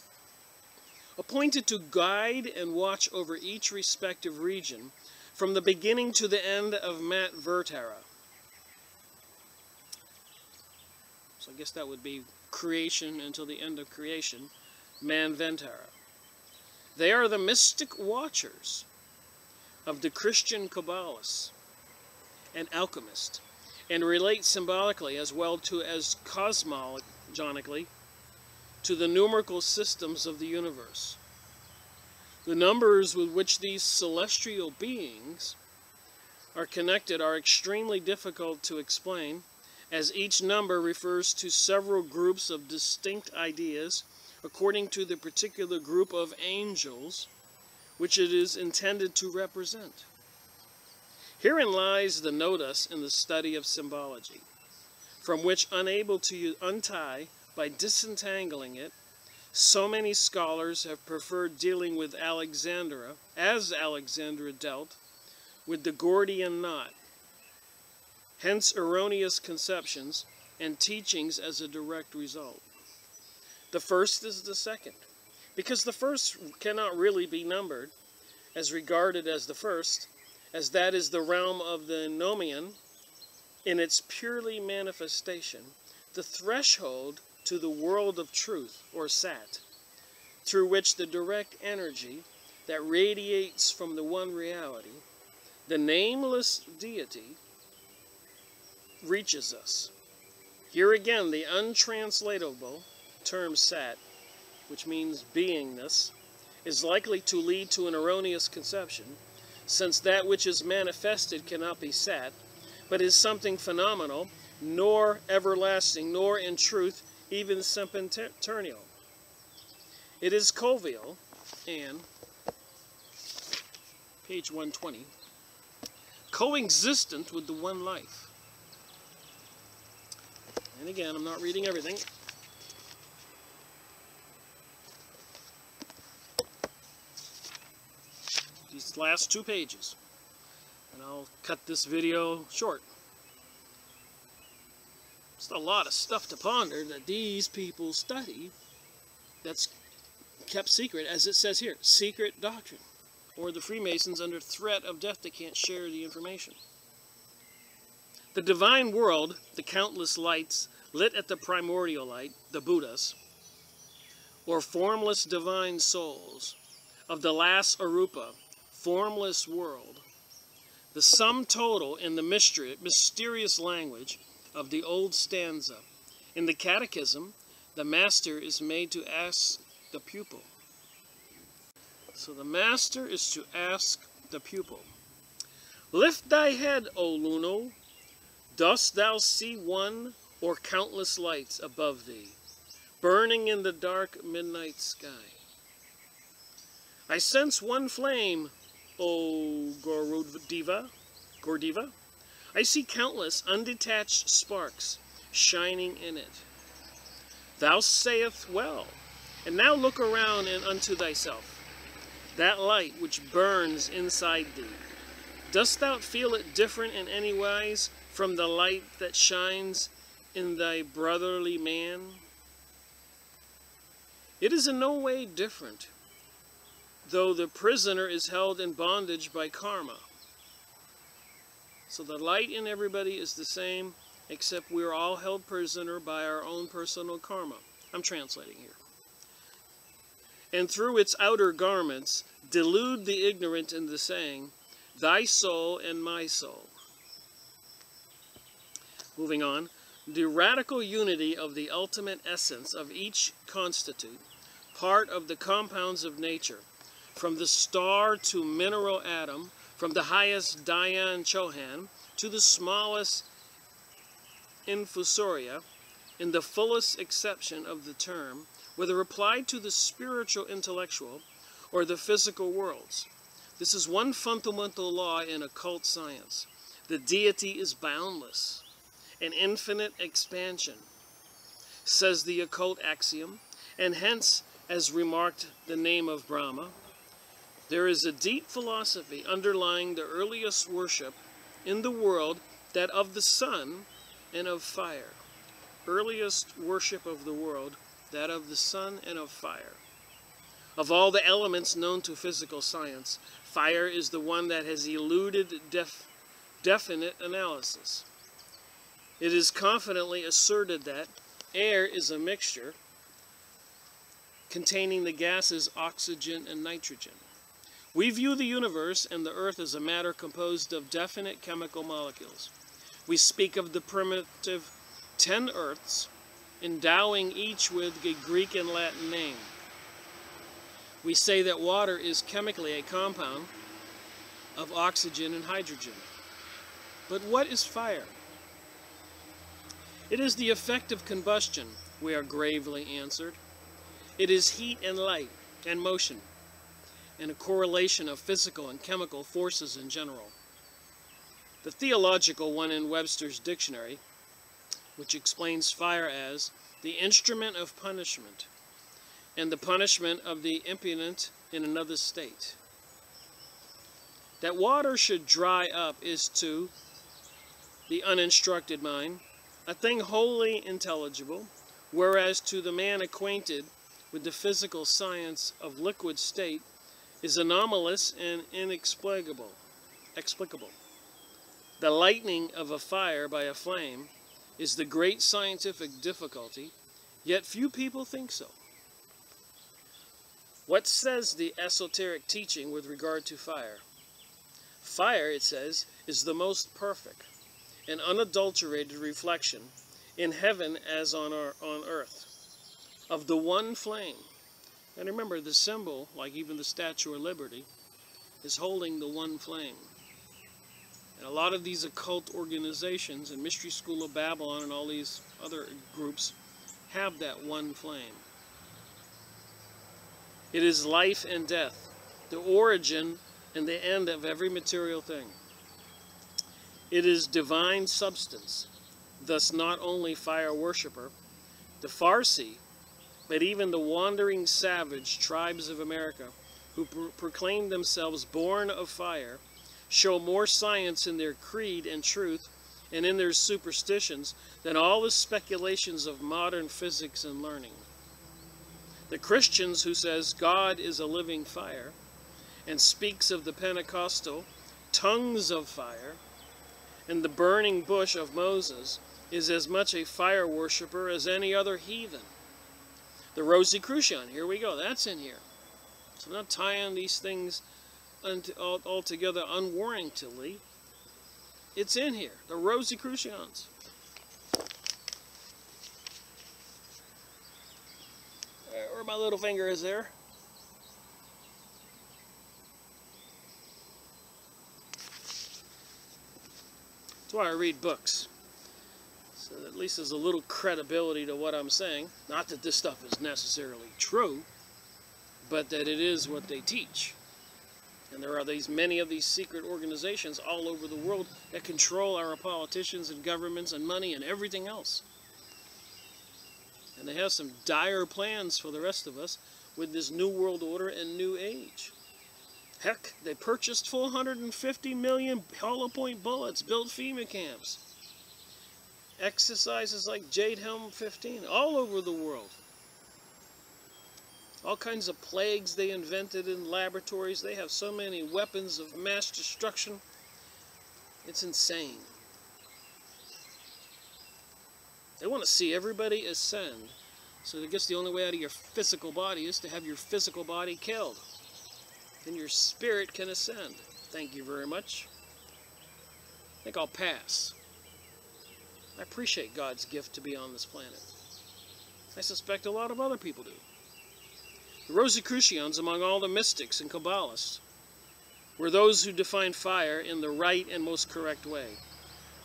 appointed to guide and watch over each respective region from the beginning to the end of Mat Vertara. So I guess that would be creation until the end of creation, Manvantara. They are the mystic watchers of the Christian Kabbalists and alchemists, and relate symbolically as well as cosmogonically to the numerical systems of the universe. The numbers with which these celestial beings are connected are extremely difficult to explain, as each number refers to several groups of distinct ideas according to the particular group of angels which it is intended to represent. Herein lies the nodus in the study of symbology, from which, unable to untie by disentangling it, so many scholars have preferred dealing with Alexandra, as Alexandra dealt with the Gordian knot, hence erroneous conceptions and teachings as a direct result. The first is the second, because the first cannot really be numbered as regarded as the first, as that is the realm of the nomian in its purely manifestation, the threshold to the world of truth, or Sat, through which the direct energy that radiates from the one reality, the nameless deity, reaches us. Here again, the untranslatable term Sat, which means beingness, is likely to lead to an erroneous conception, since that which is manifested cannot be Sat, but is something phenomenal, nor everlasting, nor in truth even sempiternal. It is covial, and, page 120, coexistent with the one life. And again, I'm not reading everything. These last 2 pages. And I'll cut this video short. Just a lot of stuff to ponder that these people study that's kept secret, as it says here, secret doctrine. Or the Freemasons, under threat of death, they can't share the information. The divine world, the countless lights lit at the primordial light, the Buddhas, or formless divine souls of the last Arupa, formless world, the sum total in the mysterious language of the old stanza. In the Catechism, the master is made to ask the pupil. So the master is to ask the pupil, "Lift thy head, O Luno. Dost thou see one or countless lights above thee, burning in the dark midnight sky? I sense one flame, O Gordiva. I see countless undetached sparks shining in it. Thou sayest well, and now look around and unto thyself. That light which burns inside thee, dost thou feel it different in any wise from the light that shines in thy brotherly man? It is in no way different, though the prisoner is held in bondage by karma." So the light in everybody is the same, except we're all held prisoner by our own personal karma. I'm translating here. "And through its outer garments delude the ignorant in the saying, thy soul and my soul." Moving on, the radical unity of the ultimate essence of each constitute part of the compounds of nature, from the star to mineral atom, from the highest Dayan Chohan to the smallest infusoria, in the fullest acception of the term, whether applied to the spiritual, intellectual, or the physical worlds. This is one fundamental law in occult science. The deity is boundless, an infinite expansion, says the occult axiom, and hence, as remarked the name of Brahma, there is a deep philosophy underlying the earliest worship in the world, that of the sun and of fire. Earliest worship of the world, that of the sun and of fire. Of all the elements known to physical science, fire is the one that has eluded definite analysis. It is confidently asserted that air is a mixture containing the gases oxygen and nitrogen. We view the universe and the earth as a matter composed of definite chemical molecules. We speak of the primitive 10 earths, endowing each with a Greek and Latin name. We say that water is chemically a compound of oxygen and hydrogen. But what is fire? It is the effect of combustion, we are gravely answered. It is heat and light and motion, and a correlation of physical and chemical forces in general. The theological one in Webster's dictionary, which explains fire as the instrument of punishment, and the punishment of the impudent in another state. That water should dry up is to the uninstructed mind a thing wholly intelligible, whereas to the man acquainted with the physical science of liquid state is anomalous and inexplicable. The lighting of a fire by a flame is the great scientific difficulty, Yet few people think so. What says the esoteric teaching with regard to fire? Fire, it says, is the most perfect and unadulterated reflection in heaven as on earth of the one flame. And remember, the symbol, like even the Statue of Liberty, is holding the one flame. And a lot of these occult organizations and Mystery School of Babylon and all these other groups have that one flame. It is life and death, the origin and the end of every material thing. It is divine substance, thus not only fire worshiper, the Farsi, but even the wandering savage tribes of America who proclaim themselves born of fire show more science in their creed and truth and in their superstitions than all the speculations of modern physics and learning. The Christians who says God is a living fire and speaks of the Pentecostal tongues of fire and the burning bush of Moses is as much a fire worshiper as any other heathen. The Rosicrucian, here we go, that's in here. So I'm not tying these things all together unwarrantedly. It's in here, the Rosicrucians. Where my little finger is there. That's why I read books. So that at least there's a little credibility to what I'm saying. Not that this stuff is necessarily true, but that it is what they teach. And there are many of these secret organizations all over the world that control our politicians and governments and money and everything else. And they have some dire plans for the rest of us with this New World Order and New Age. Heck, they purchased 450 million hollow point bullets, built FEMA camps. Exercises like Jade Helm 15 all over the world. All kinds of plagues they invented in laboratories. They have so many weapons of mass destruction. It's insane. They want to see everybody ascend. So I guess the only way out of your physical body is to have your physical body killed. Then your spirit can ascend. Thank you very much. I think I'll pass. I appreciate God's gift to be on this planet. I suspect a lot of other people do. The Rosicrucians, among all the mystics and Kabbalists, were those who defined fire in the right and most correct way.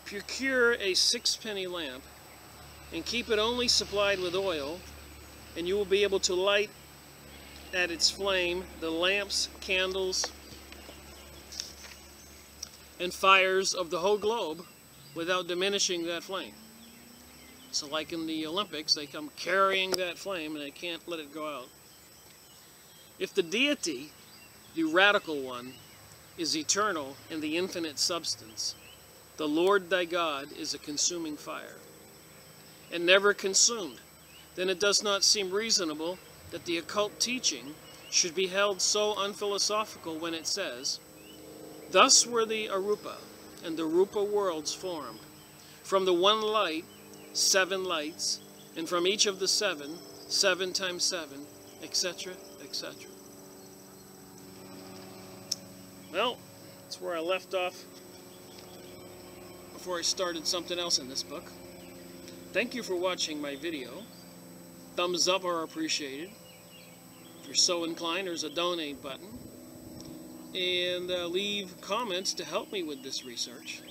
Procure a 6-penny lamp and keep it only supplied with oil, and you will be able to light at its flame the lamps, candles, and fires of the whole globe without diminishing that flame. So like in the Olympics, they come carrying that flame and they can't let it go out. If the deity, the radical one, is eternal in the infinite substance, the Lord thy God is a consuming fire, and never consumed, then it does not seem reasonable that the occult teaching should be held so unphilosophical when it says, thus were the Arupa and the Rupa worlds formed. From the one light, 7 lights, and from each of the 7, 7 times 7, etc., etc. Well, that's where I left off before I started something else in this book. Thank you for watching my video. Thumbs up are appreciated. If you're so inclined, there's a donate button. And leave comments to help me with this research.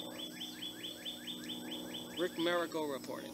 Rick Miracle reporting.